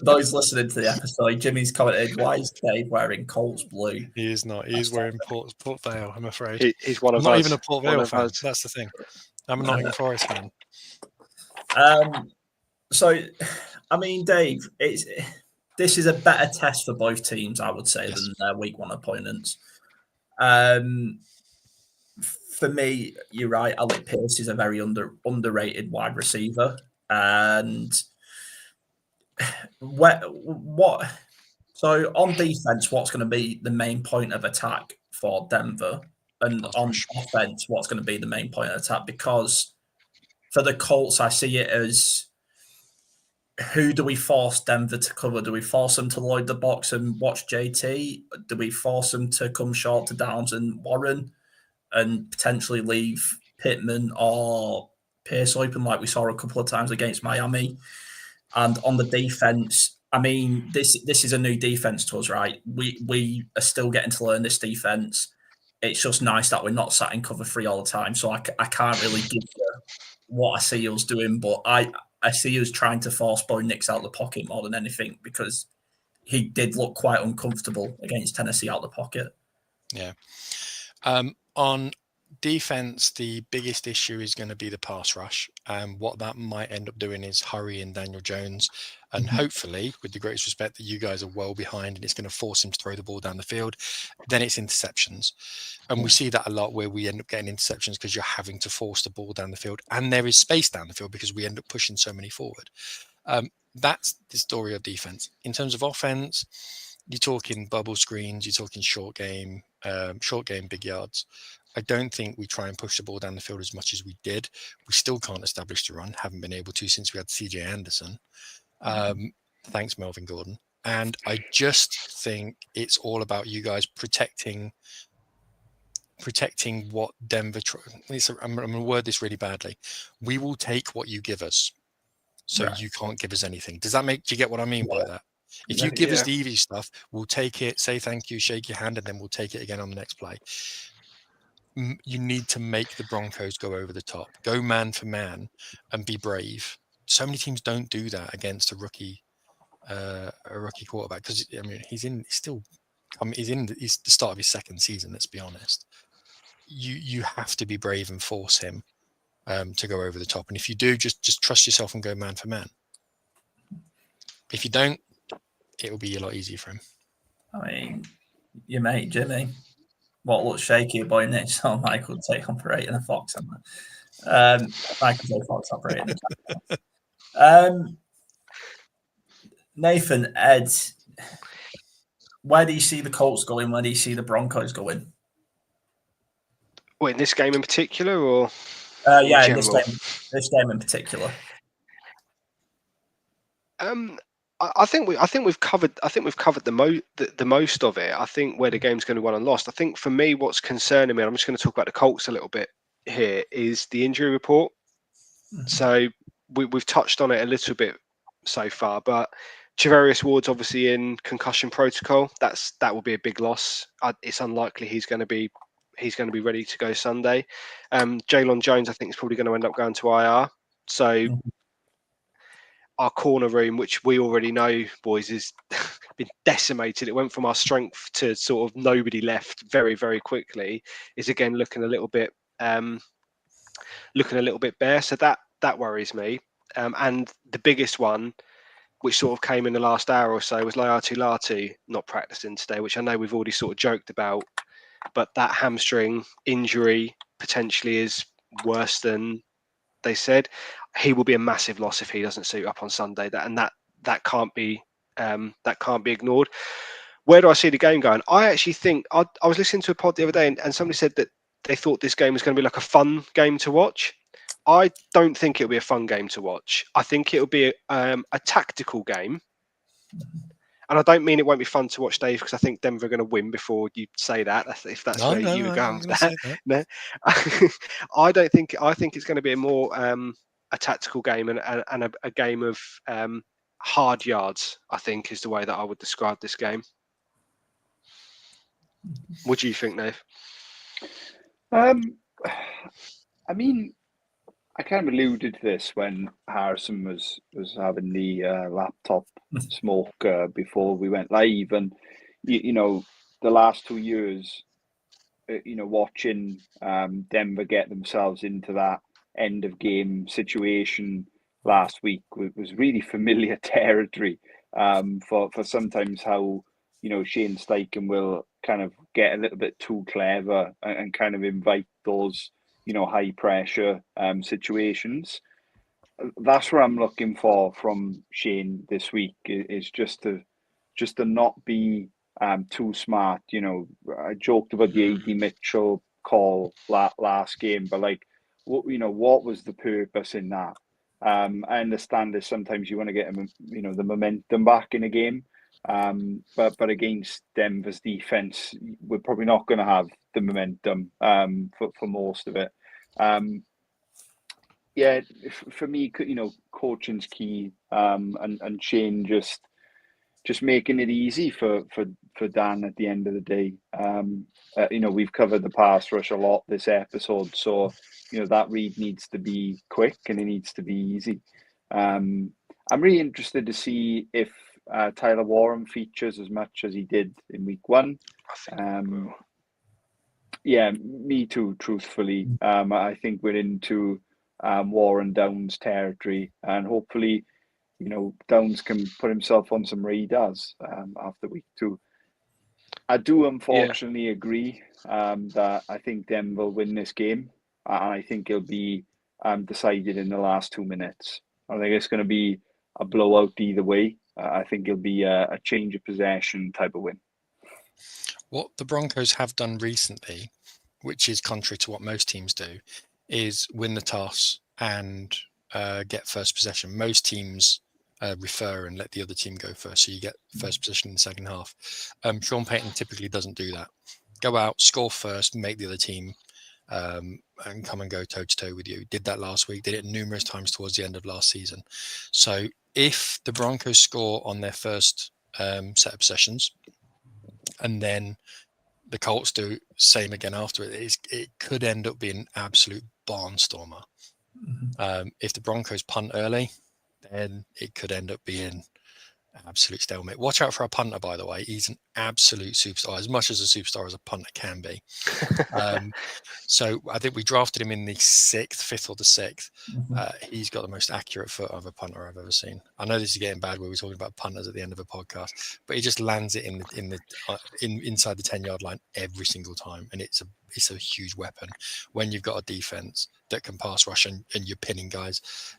Those listening to the episode, Jimmy's commented, why is Dave wearing Colts blue? He is not. He is wearing Port Vale, I'm afraid. He's one of I'm us. not even a Port Vale fan. Us. That's the thing. I'm a Nottingham Forest fan. So, I mean, Dave, this is a better test for both teams, I would say, than their week 1 opponents. For me, you're right. Alec Pierce is a very underrated wide receiver, and what? So on defense, what's going to be the main point of attack for Denver, and on offense, what's going to be the main point of attack? Because for the Colts, I see it as, who do we force Denver to cover? Do we force them to load the box and watch JT? Do we force them to come short to Downs and Warren, and potentially leave Pittman or Pierce open like we saw a couple of times against Miami? And on the defense, I mean, this is a new defense to us, right? We are still getting to learn this defense. It's just nice that we're not sat in cover 3 all the time. So I can't really give you what I see us doing, but I see us trying to force Bo Nix out of the pocket more than anything, because he did look quite uncomfortable against Tennessee out of the pocket. Yeah. On defense, the biggest issue is going to be the pass rush. What that might end up doing is hurrying Daniel Jones, and hopefully, with the greatest respect that you guys are well behind, and it's going to force him to throw the ball down the field, then it's interceptions. And we see that a lot, where we end up getting interceptions because you're having to force the ball down the field, and there is space down the field because we end up pushing so many forward. That's the story of defense. In terms of offense, you're talking bubble screens, you're talking short game, big yards. I don't think we try and push the ball down the field as much as we did. We still can't establish the run, haven't been able to since we had CJ Anderson. Thanks, Melvin Gordon. And I just think it's all about you guys protecting what Denver. I'm going to word this really badly. We will take what you give us, so you can't give us anything. Do you get what I mean by that? If you give us the easy stuff, we'll take it, say thank you, shake your hand, and then we'll take it again on the next play. You need to make the Broncos go over the top, go man for man, and be brave. So many teams don't do that against a rookie quarterback, because I mean he's the start of his second season. Let's be honest. You have to be brave and force him to go over the top, and if you do, just trust yourself and go man for man. If you don't, it will be a lot easier for him. I mean, your mate Jimmy, what looks shaky about Nix? Oh, Michael take operating a Fox. Michael J. Fox operating. Nathan, Ed, where do you see the Colts going? Where do you see the Broncos going? Well, in this game in particular, or in this game in particular. I think we've covered the most of it. I think where the game's going to be won and lost. I think for me, what's concerning me, and I'm just going to talk about the Colts a little bit here, is the injury report. So we've touched on it a little bit so far, but Javarius Ward's obviously in concussion protocol. That will be a big loss. It's unlikely he's going to be ready to go Sunday. Jaylon Jones, I think, is probably going to end up going to IR. So our corner room, which we already know, boys, has been decimated. It went from our strength to sort of nobody left very, very quickly. Is again looking a little bit bare. So that worries me. And the biggest one, which sort of came in the last hour or so, was Laiatu Latu not practicing today, which I know we've already sort of joked about. But that hamstring injury potentially is worse than they said. He will be a massive loss if he doesn't suit up on Sunday. That can't be ignored. Where do I see the game going? I actually think I was listening to a pod the other day, and somebody said that they thought this game was going to be like a fun game to watch. I don't think it'll be a fun game to watch. I think it'll be a tactical game. And I don't mean it won't be fun to watch, Dave, because I think Denver are going to win before you say that. If that's where you were going with that. No, I don't think. I think it's going to be a more a tactical game and a game of hard yards. I think is the way that I would describe this game. What do you think, Dave? I mean, I kind of alluded to this when Harrison was having the laptop smoke before we went live, and you know, the last 2 years, watching Denver get themselves into that end of game situation last week was really familiar territory for sometimes how Shane Steichen will kind of get a little bit too clever and kind of invite those high pressure situations. That's what I'm looking for from Shane this week, is just to not be too smart. I joked about the AD Mitchell call last game, but what was the purpose in that? I understand that sometimes you want to get the momentum back in a game, but against Denver's defense, we're probably not going to have the momentum for most of it. For me, coaching's key, and Shane just just making it easy for Dan at the end of the day. We've covered the pass rush a lot this episode, so that read needs to be quick and it needs to be easy. I'm really interested to see if Tyler Warren features as much as he did in week 1. Yeah, me too, truthfully. I think we're into Warren Downs territory, and hopefully, Downs can put himself on some radars after week 2. I do unfortunately agree that I think Denver will win this game, and I think it'll be decided in the last 2 minutes. I think it's going to be a blowout either way. I think it'll be a change of possession type of win. What the Broncos have done recently, which is contrary to what most teams do, is win the toss and get first possession. Most teams refer and let the other team go first, so you get first possession in the second half. Sean Payton typically doesn't do that. Go out, score first, make the other team and come and go toe-to-toe with you. Did that last week, did it numerous times towards the end of last season. So if the Broncos score on their first set of possessions and then the Colts do same again after it could end up being an absolute barnstormer. If the Broncos punt early, then it could end up being an absolute stalemate. Watch out for our punter, by the way. He's an absolute superstar, as much as a superstar as a punter can be. So I think we drafted him in the 5th or the 6th. He's got the most accurate foot of a punter I've ever seen. I know this is getting bad where we're talking about punters at the end of a podcast, but he just lands it inside the 10-yard line every single time, and it's a huge weapon when you've got a defense that can pass rush and you're pinning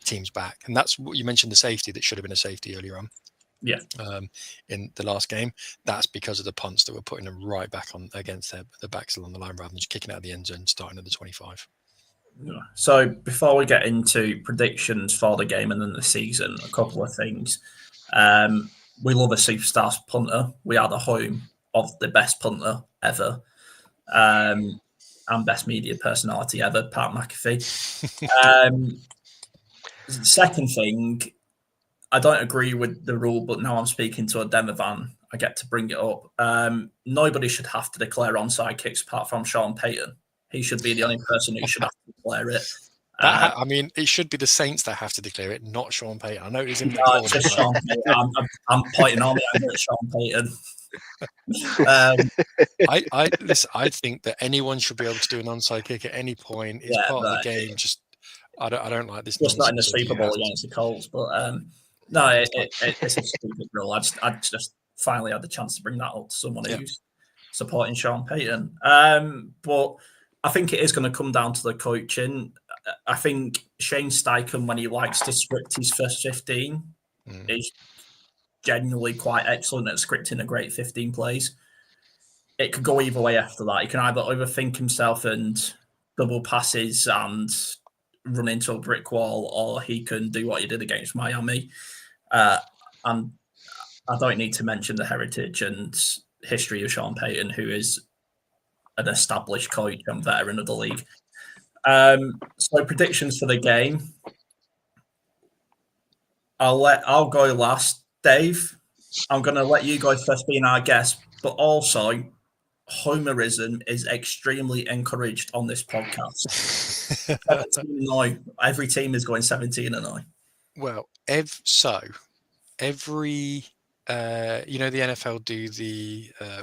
teams back. And that's what you mentioned, the safety that should have been a safety earlier on. Yeah. In the last game, that's because of the punts that were putting them right back on against the backs along the line rather than just kicking out of the end zone, starting at the 25. So before we get into predictions for the game and then the season, a couple of things. We love a superstar punter. We are the home of the best punter ever, and best media personality ever, Pat McAfee. Second thing, I don't agree with the rule, but now I'm speaking to a Denver fan, I get to bring it up. Nobody should have to declare onside kicks apart from Sean Payton. He should be the only person who should have to declare it. I mean, it should be the Saints that have to declare it, not Sean Payton. I know it was in the corner. It's just Sean Payton. I'm pointing on it at Sean Payton. I think that anyone should be able to do an onside kick at any point. It's part of the game. Just I don't like this. Just not in the Super Bowl against the Colts, but no, it's a stupid rule. I just finally had the chance to bring that up to someone who's supporting Sean Payton. But I think it is going to come down to the coaching. I think Shane Steichen, when he likes to script his first 15, is genuinely quite excellent at scripting a great 15 plays. It could go either way after that. He can either overthink himself and double passes and run into a brick wall, or he can do what he did against Miami. And I don't need to mention the heritage and history of Sean Payton, who is an established coach and veteran of the league. So predictions for the game. I'll go last, Dave. I'm going to let you go first, being our guest, but also homerism is extremely encouraged on this podcast. 17-0. Every team is going 17-0. Well, every the NFL do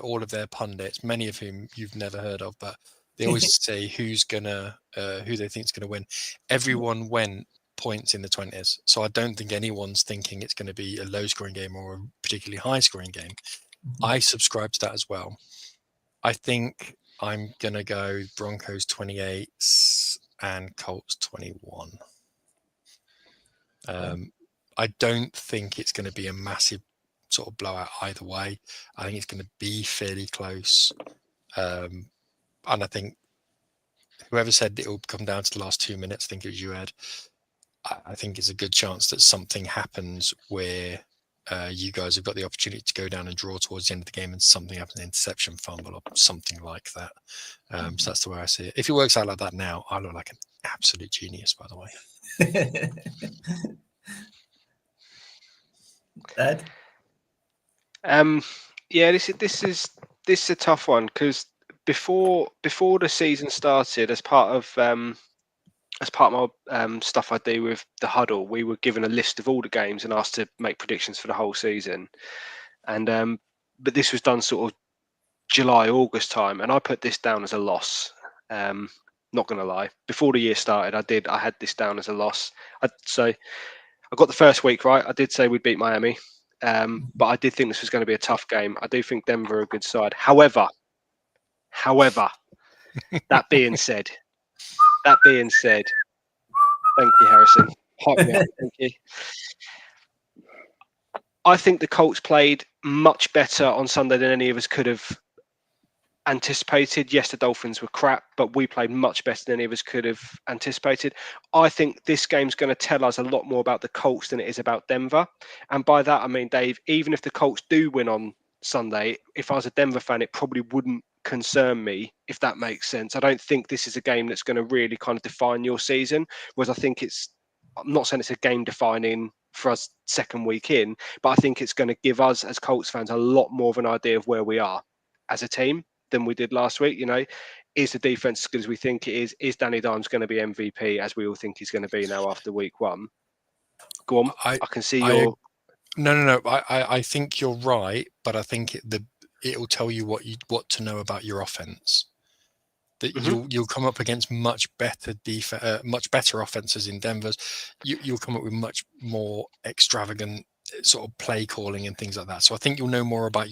all of their pundits, many of whom you've never heard of, but they always say who they think is gonna win. Everyone went points in the 20s, so I don't think anyone's thinking it's going to be a low-scoring game or a particularly high-scoring game. I subscribe to that as well. I think I'm gonna go Broncos 28 and Colts 21. I don't think it's going to be a massive sort of blowout either way. I think it's going to be fairly close. And I think whoever said it will come down to the last 2 minutes, I think it was you, Ed. I think it's a good chance that something happens where you guys have got the opportunity to go down and draw towards the end of the game and something happens, an interception, fumble, or something like that. So that's the way I see it. If it works out like that now, I look like an absolute genius, by the way. Ed? Yeah, this is a tough one because before the season started, as part of my stuff I do with the huddle, we were given a list of all the games and asked to make predictions for the whole season. And but this was done sort of July, August time, and I put this down as a loss. Not going to lie, before the year started, I had this down as a loss. So I got the first week right. I did say we'd beat Miami, but I did think this was going to be a tough game. I do think Denver are a good side. However, that being said, thank you, Harrison. Hype me up, thank you. I think the Colts played much better on Sunday than any of us could have anticipated. Yes, the Dolphins were crap, but we played much better than any of us could have anticipated. I think this game's going to tell us a lot more about the Colts than it is about Denver. And by that, I mean, Dave, even if the Colts do win on Sunday, if I was a Denver fan, it probably wouldn't concern me, if that makes sense. I don't think this is a game that's going to really kind of define your season, whereas I think I'm not saying it's a game defining for us second week in, but I think it's going to give us as Colts fans a lot more of an idea of where we are as a team than we did last week. Is the defense as good as we think it is? Is Danny Dimes going to be MVP as we all think he's going to be now after week one? Go on. I can see your. No. I think you're right, but I think it'll tell you what to know about your offense. That you'll come up against much better offenses in Denver's. You'll come up with much more extravagant sort of play calling and things like that. So I think you'll know more about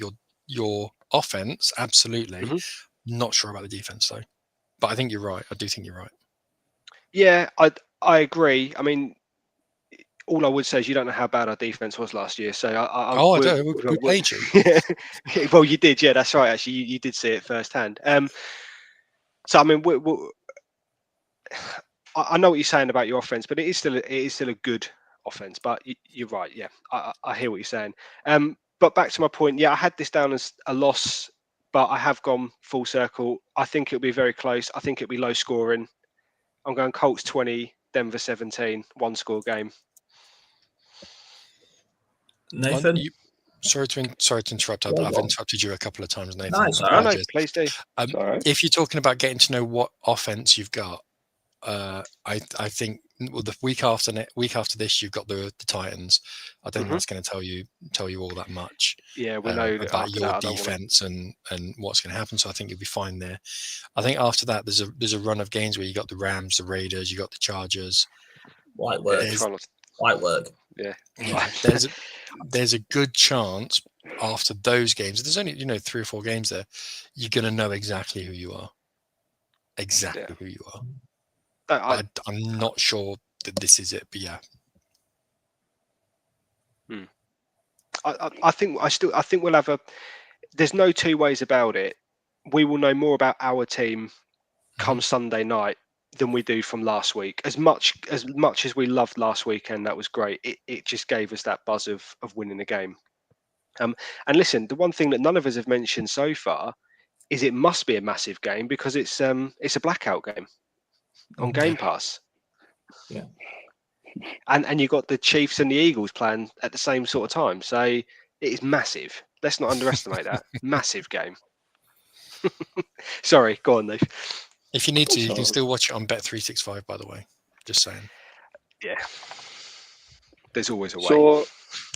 your offense. Absolutely. Not sure about the defense though, but I think you're right. I do think you're right. Yeah, I agree. I mean, all I would say is you don't know how bad our defense was last year. So I do. We played you. Well, you did. Yeah, that's right. Actually, you did see it firsthand. So I mean, I know what you're saying about your offense, but it is still a good offense. But you're right. Yeah, I hear what you're saying. But back to my point. Yeah, I had this down as a loss, but I have gone full circle. I think it'll be very close. I think it'll be low scoring. I'm going Colts 20, Denver 17, one score game. Nathan? Sorry to interrupt. I've interrupted you a couple of times, Nathan. Nice. No, please do. If you're talking about getting to know what offense you've got, I think the week after this you've got the Titans. I don't think that's going to tell you all that much. Yeah, we know about your defense and what's going to happen. So I think you'll be fine there. I think after that there's a run of games where you got the Rams, the Raiders, you got the Chargers. Light work. Yeah. There's a good chance after those games. There's only 3 or 4 games there. You're going to know exactly who you are. Who you are. I'm not sure that this is it, but yeah. I think we'll have there's no two ways about it. We will know more about our team come Sunday night than we do from last week. As much as we loved last weekend, that was great. It just gave us that buzz of winning the game. And listen, the one thing that none of us have mentioned so far is it must be a massive game because it's a blackout game on Game Pass. Yeah. And you got the Chiefs and the Eagles playing at the same sort of time. So it is massive. Let's not underestimate that. Massive game. Sorry, go on, Dave. If you need to, you can still watch it on Bet365, by the way. Just saying. Yeah. There's always a way. So,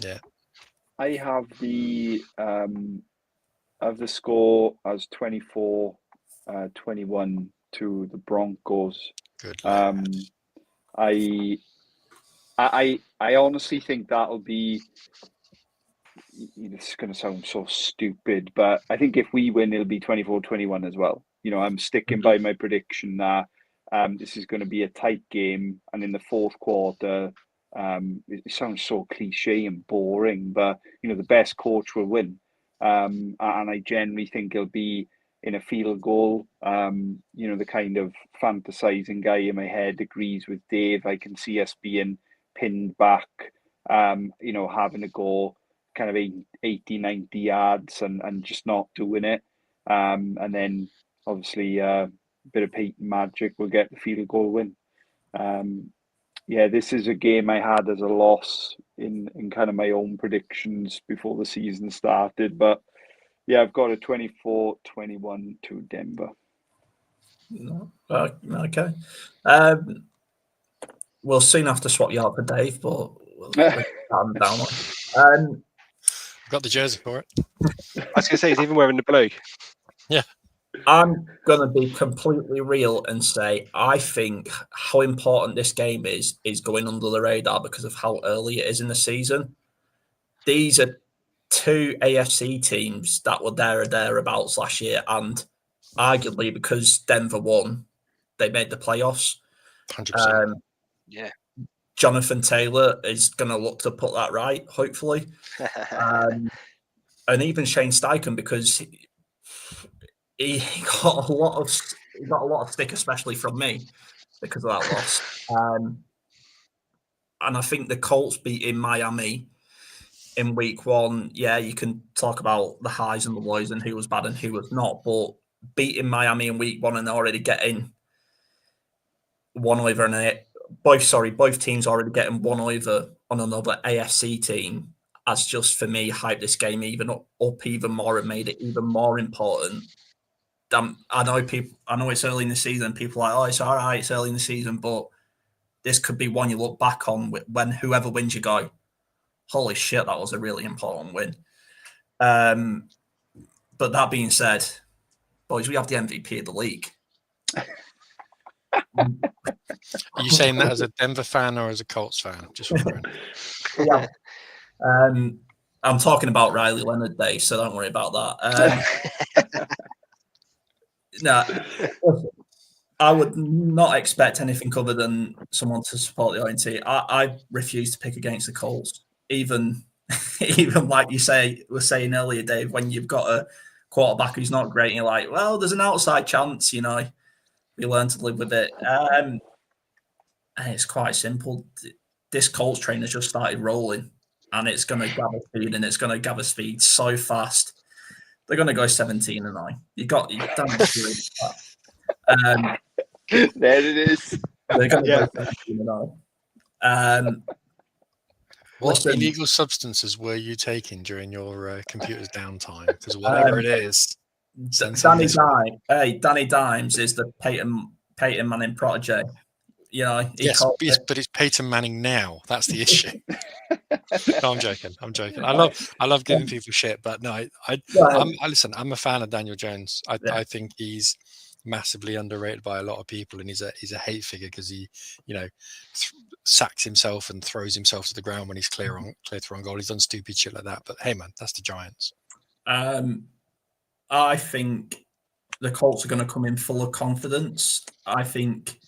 yeah. I have the score as 24-21 to the Broncos. Good. I honestly think that'll be. It's going to sound so stupid, but I think if we win, it'll be 24-21 as well. I'm sticking by my prediction that this is going to be a tight game, and in the fourth quarter, it sounds so cliche and boring, but the best coach will win, and I generally think it'll be in a field goal. The kind of fantasizing guy in my head agrees with Dave. I can see us being pinned back, having to go kind of 80, 90 yards and just not doing it. And then obviously a bit of Peyton magic will get the field goal win. This is a game I had as a loss in kind of my own predictions before the season started. But yeah, I've got a 24-21 to Denver. Okay. We'll soon have to swap you out for Dave, but we'll calm down. I've got the jersey for it. I was going to say, he's even wearing the blue. Yeah. I'm going to be completely real and say I think how important this game is going under the radar because of how early it is in the season. These are two AFC teams that were there or thereabouts last year, and arguably because Denver won, they made the playoffs. 100%. Yeah. Jonathan Taylor is going to look to put that right, hopefully. And even Shane Steichen, because he got a lot of stick, especially from me, because of that loss. And I think the Colts beating Miami in week one, yeah, you can talk about the highs and the lows and who was bad and who was not, but beating Miami in week one and already getting one over and both teams already getting one over on another AFC team has just for me hyped this game even up even more and made it even more important. I know it's early in the season. People are like, oh, it's all right, it's early in the season, but this could be one you look back on when whoever wins, you go, holy shit, that was a really important win. But that being said, boys, we have the MVP of the league. Are you saying that as a Denver fan or as a Colts fan? Just wondering. Yeah. I'm talking about Riley Leonard Day, so don't worry about that. No, I would not expect anything other than someone to support the ONT. I refuse to pick against the Colts, even like you were saying earlier, Dave, when you've got a quarterback who's not great, and you're like, well, there's an outside chance, we learn to live with it. And it's quite simple. This Colts train has just started rolling, and it's going to gather speed, so fast. They're going to go 17-9. You don't need to that. There it is. They're going to go 17-9. What illegal substances were you taking during your computer's downtime? Because whatever it is, Danny Dimes is the Peyton Manning protege. Yes, but it's Peyton Manning now. That's the issue. No, I'm joking. I love giving people shit, but no, listen. I'm a fan of Daniel Jones. I think he's massively underrated by a lot of people, and he's a hate figure because he, sacks himself and throws himself to the ground when he's clear through on goal. He's done stupid shit like that. But hey, man, that's the Giants. I think the Colts are going to come in full of confidence. I think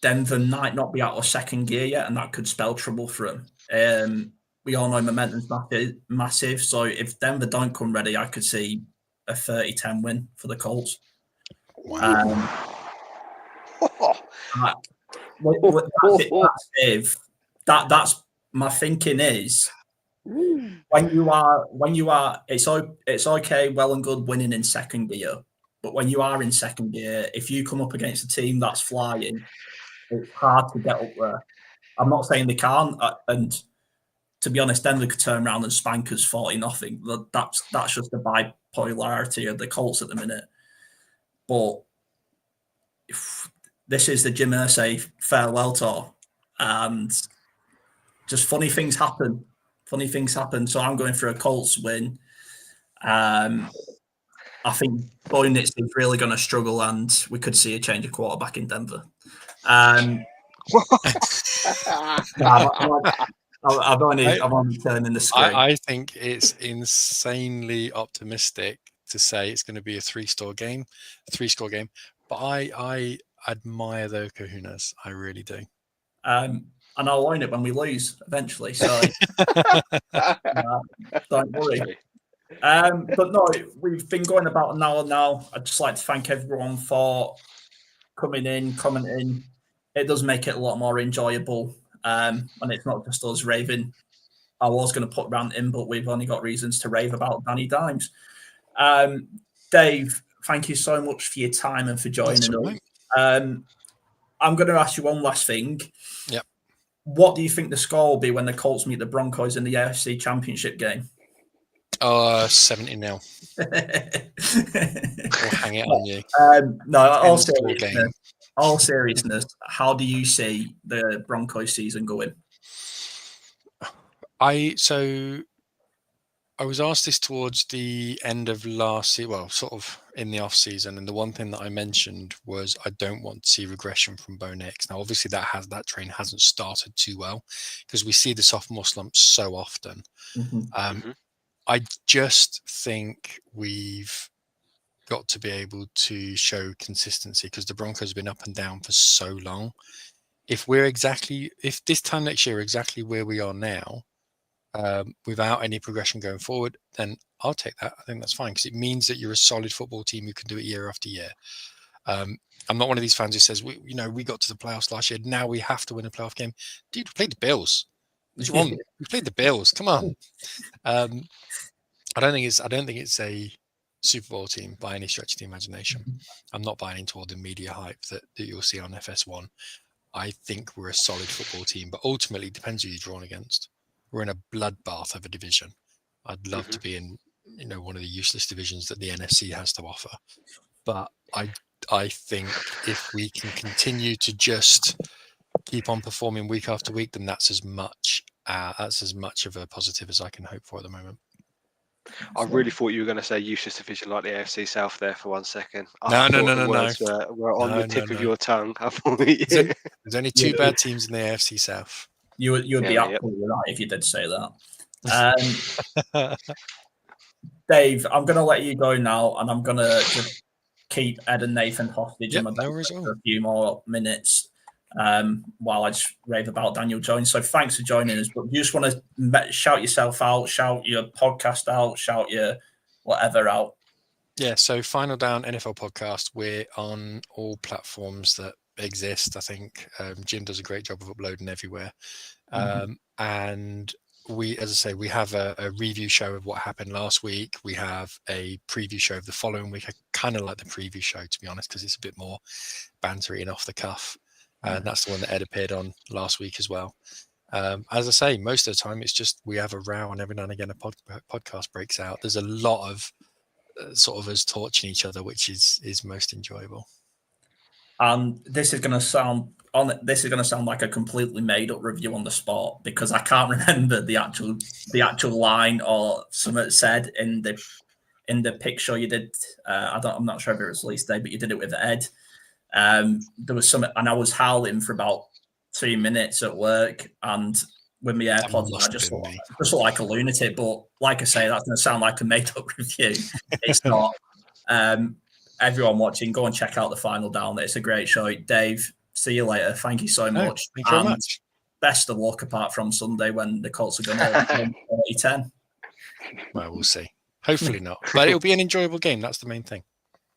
Denver might not be out of second gear yet, and that could spell trouble for them. We all know momentum's massive, so if Denver don't come ready, I could see a 30-10 win for the Colts. Wow. That's my thinking is when you are it's okay, well and good winning in second gear, but when you are in second gear, if you come up against a team that's flying, it's hard to get up there. I'm not saying they can't, and to be honest, Denver could turn around and spank us 40-0. That's just the bipolarity of the Colts at the minute. But this is the Jim Irsay farewell tour, and just funny things happen. So I'm going for a Colts win. I think Boynitz is really going to struggle, and we could see a change of quarterback in Denver. I've only turned in the screen. I think it's insanely optimistic to say it's going to be a three-score game. But I admire the kahunas. I really do. And I'll own it when we lose eventually. So don't worry. But no, we've been going about an hour now. I'd just like to thank everyone for coming in, commenting. It does make it a lot more enjoyable. And it's not just us raving. I was going to put rant in, but we've only got reasons to rave about Danny Dimes. Dave, thank you so much for your time and for joining us. I'm going to ask you one last thing. Yep. what do you think the score will be when the Colts meet the Broncos in the AFC Championship game? 70-0. We'll hang it on you. No, all seriousness, how do you see the Broncos season going? I was asked this towards the end of last season, well, sort of in the off season, and the one thing that I mentioned was I don't want to see regression from Bo Nix. Now, obviously, that train hasn't started too well because we see the sophomore slumps so often. I just think we've got to be able to show consistency because the Broncos have been up and down for so long. If this time next year, exactly where we are now, without any progression going forward, then I'll take that. I think that's fine because it means that you're a solid football team who can do it year after year. I'm not one of these fans who says, we got to the playoffs last year. Now we have to win a playoff game. Dude, we played the Bills. What do you want? We played the Bills. Come on. I don't think it's a Super Bowl team by any stretch of the imagination. I'm not buying into all the media hype that you'll see on FS1. I think we're a solid football team, but ultimately it depends who you're drawn against. We're in a bloodbath of a division. I'd love to be in, one of the useless divisions that the NFC has to offer. But I think if we can continue to just keep on performing week after week, then that's as much of a positive as I can hope for at the moment. I really thought you were going to say useless division like the AFC South there for 1 second. No. Words were on the tip of your tongue. I thought, There's only two bad teams in the AFC South. You would be absolutely right if you did say that. Dave, I'm going to let you go now, and I'm going to just keep Ed and Nathan hostage for a few more minutes while I just rave about Daniel Jones. So thanks for joining us. But you just want to shout yourself out, shout your podcast out, shout your whatever out. Yeah, so Final Down NFL Podcast. We're on all platforms that exist. I think Jim does a great job of uploading everywhere. And we, as I say, we have a review show of what happened last week. We have a preview show of the following week. I kind of like the preview show, to be honest, because it's a bit more bantery and off the cuff. And that's the one that Ed appeared on last week as well. As I say, most of the time it's just we have a row and every now and again a podcast breaks out. There's a lot of sort of us torching each other, which is most enjoyable. And this is going to sound like a completely made up review on the spot because I can't remember the actual line or something said in the pick show you did. I'm not sure if it was release day, but you did it with Ed. There was something, and I was howling for about 2 minutes at work, and with my AirPods, I just look like a lunatic. But like I say, that's going to sound like a made up review. It's not. Everyone watching, go and check out the Final Down. It's a great show. Dave, see you later. Thank you so much. Thank you very much. Best of luck apart from Sunday when the Colts are going to 40-10. Well, we'll see. Hopefully not. But it'll be an enjoyable game. That's the main thing.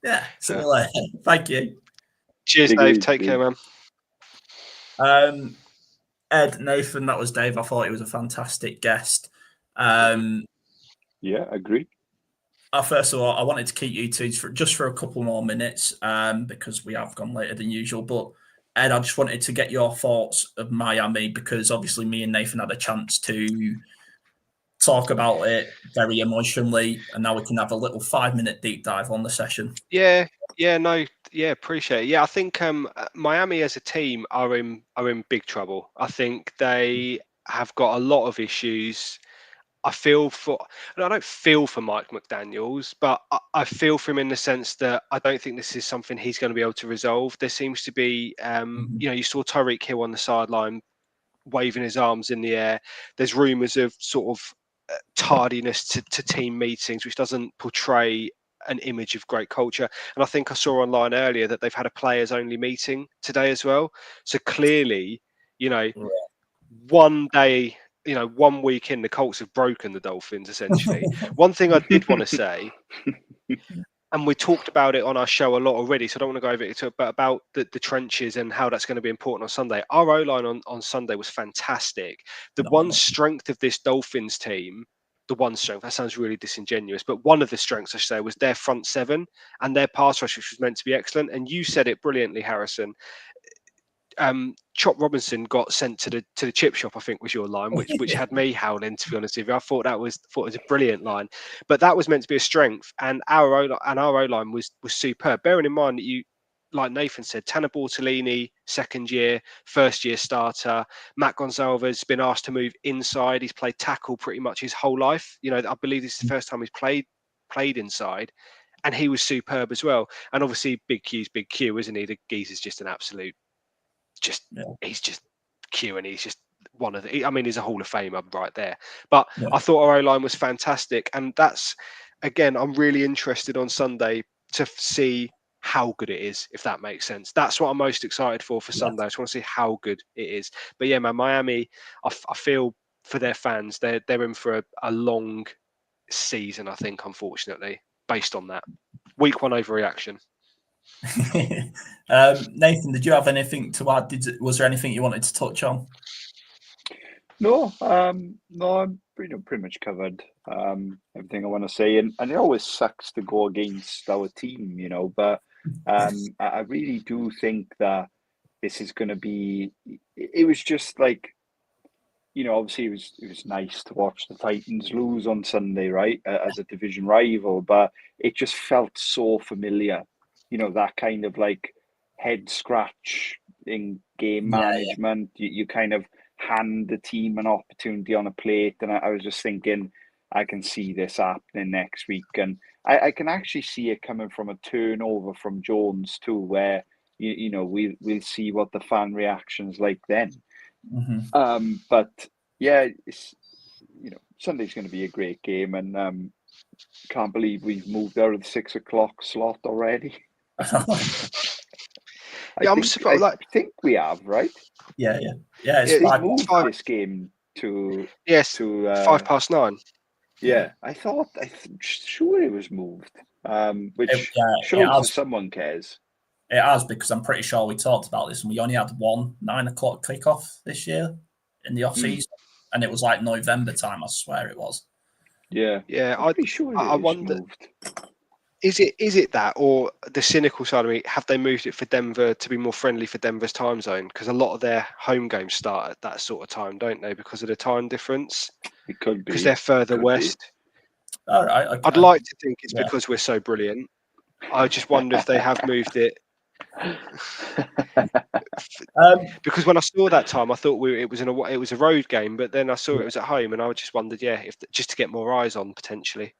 Yeah. See you later. Thank you. Cheers, Dave. Take care, man. Ed, Nathan, that was Dave. I thought he was a fantastic guest. Yeah, agree. First of all, I wanted to keep you two for a couple more minutes because we have gone later than usual. But Ed, I just wanted to get your thoughts of Miami because obviously me and Nathan had a chance to talk about it very emotionally, and now we can have a little 5-minute deep dive on the session. Appreciate it. Yeah, I think Miami as a team are in big trouble. I think they have got a lot of issues. I don't feel for Mike McDaniels, but I feel for him in the sense that I don't think this is something he's going to be able to resolve. There seems to be, you saw Tyreek Hill on the sideline waving his arms in the air. There's rumours of sort of tardiness to team meetings, which doesn't portray an image of great culture. And I think I saw online earlier that they've had a players-only meeting today as well. So clearly, one day, 1 week in, the Colts have broken the Dolphins, essentially. One thing I did want to say, and we talked about it on our show a lot already, so I don't want to go over it, but about the trenches and how that's going to be important on Sunday. Our O-line on Sunday was fantastic. The one strength of this Dolphins team, that sounds really disingenuous, but one of the strengths, I should say, was their front seven and their pass rush, which was meant to be excellent. And you said it brilliantly, Harrison. Chop Robinson got sent to the chip shop, I think was your line, which had me howling, to be honest with you. I thought it was a brilliant line, but that was meant to be a strength, and our O line was superb. Bearing in mind that you, like Nathan said, Tanner Bortolini, first year starter. Matt Gonzalez has been asked to move inside. He's played tackle pretty much his whole life. I believe this is the first time he's played inside, and he was superb as well. And obviously, Big Q's Big Q, isn't he? The geezer's just an absolute. He's just Q, and he's just one of the. I mean, he's a Hall of Famer right there. But I thought our O-line was fantastic, and that's again, I'm really interested on Sunday to see how good it is, if that makes sense. That's what I'm most excited for Sunday. I just want to see how good it is. But yeah, man, Miami, I feel for their fans, they're in for a long season, I think, unfortunately, based on that. Week 1 overreaction. Nathan, did you have anything to add? Was there anything you wanted to touch on? No, I'm pretty much covered everything I want to say, and it always sucks to go against our team, but I really do think that this is going to be. It was just like, obviously it was nice to watch the Titans lose on Sunday, right, as a division rival, but it just felt so familiar. That kind of like head scratch in game management. You kind of hand the team an opportunity on a plate, and I was just thinking, I can see this happening next week, and I can actually see it coming from a turnover from Jones too, where we'll see what the fan reaction's like then. Mm-hmm. But yeah, it's Sunday's going to be a great game, and can't believe we've moved out of the 6 o'clock slot already. I'm surprised. I think we have, right? Yeah. It's moved this game to 9:05. Yeah, I'm sure it was moved, which shows that someone cares. It has, because I'm pretty sure we talked about this, and we only had one 9 o'clock kickoff this year in the off season, and it was like November time. I swear it was. Yeah. I'm pretty sure. I wonder. Moved. Is it that, or the cynical side of me? Have they moved it for Denver to be more friendly for Denver's time zone? Because a lot of their home games start at that sort of time, don't they? Because of the time difference. It could be because they're further west. All right. Okay. I'd like to think it's because we're so brilliant. I just wonder if they have moved it. Because when I saw that time, I thought it was a road game, but then I saw it was at home, and I just wondered, if just to get more eyes on potentially.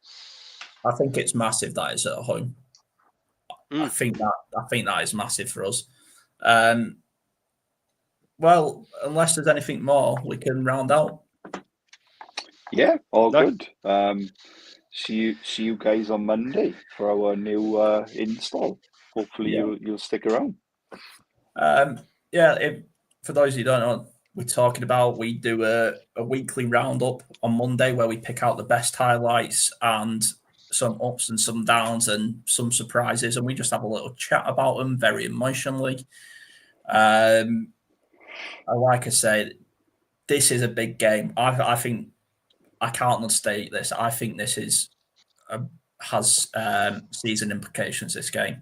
I think it's massive that it's at home. I think that is massive for us. Well, unless there's anything more, we can round out. Yeah, good. See you guys on Monday for our new install. Hopefully you'll stick around. For those who don't know, we're talking about, we do a weekly roundup on Monday where we pick out the best highlights and some ups and some downs and some surprises, and we just have a little chat about them very emotionally. Like I said, this is a big game. I think I can't understate this. I think this has season implications, this game.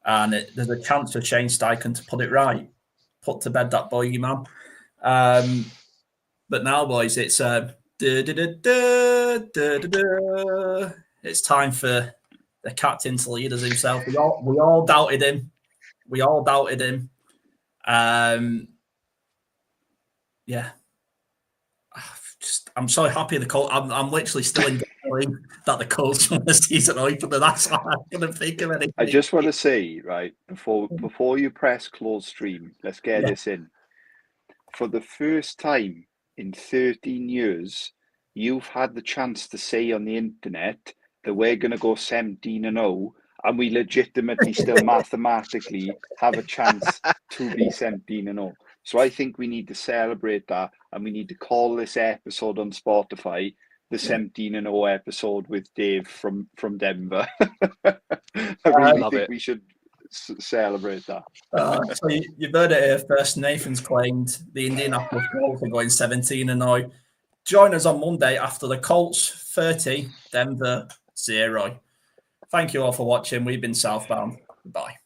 And there's a chance for Shane Steichen to put it right, put to bed that boogeyman. But now, boys, it's it's time for the captain to lead us himself. We all doubted him. I'm so happy the Colts. I'm literally still enjoying that the Colts won the season opener. That's why I couldn't think of anything. I just want to say, right, before you press close stream, let's get this in. For the first time in 13 years, you've had the chance to say on the internet that we're going to go 17-0, and we legitimately still mathematically have a chance to be 17-0. So I think we need to celebrate that, and we need to call this episode on Spotify the 17-0 episode with Dave from Denver. I really think we should celebrate that. So you've heard it here first. Nathan's claimed the Indianapolis Colts are going 17-0. Join us on Monday after the Colts 30, Denver 0. Thank you all for watching. We've been Southbound. Goodbye.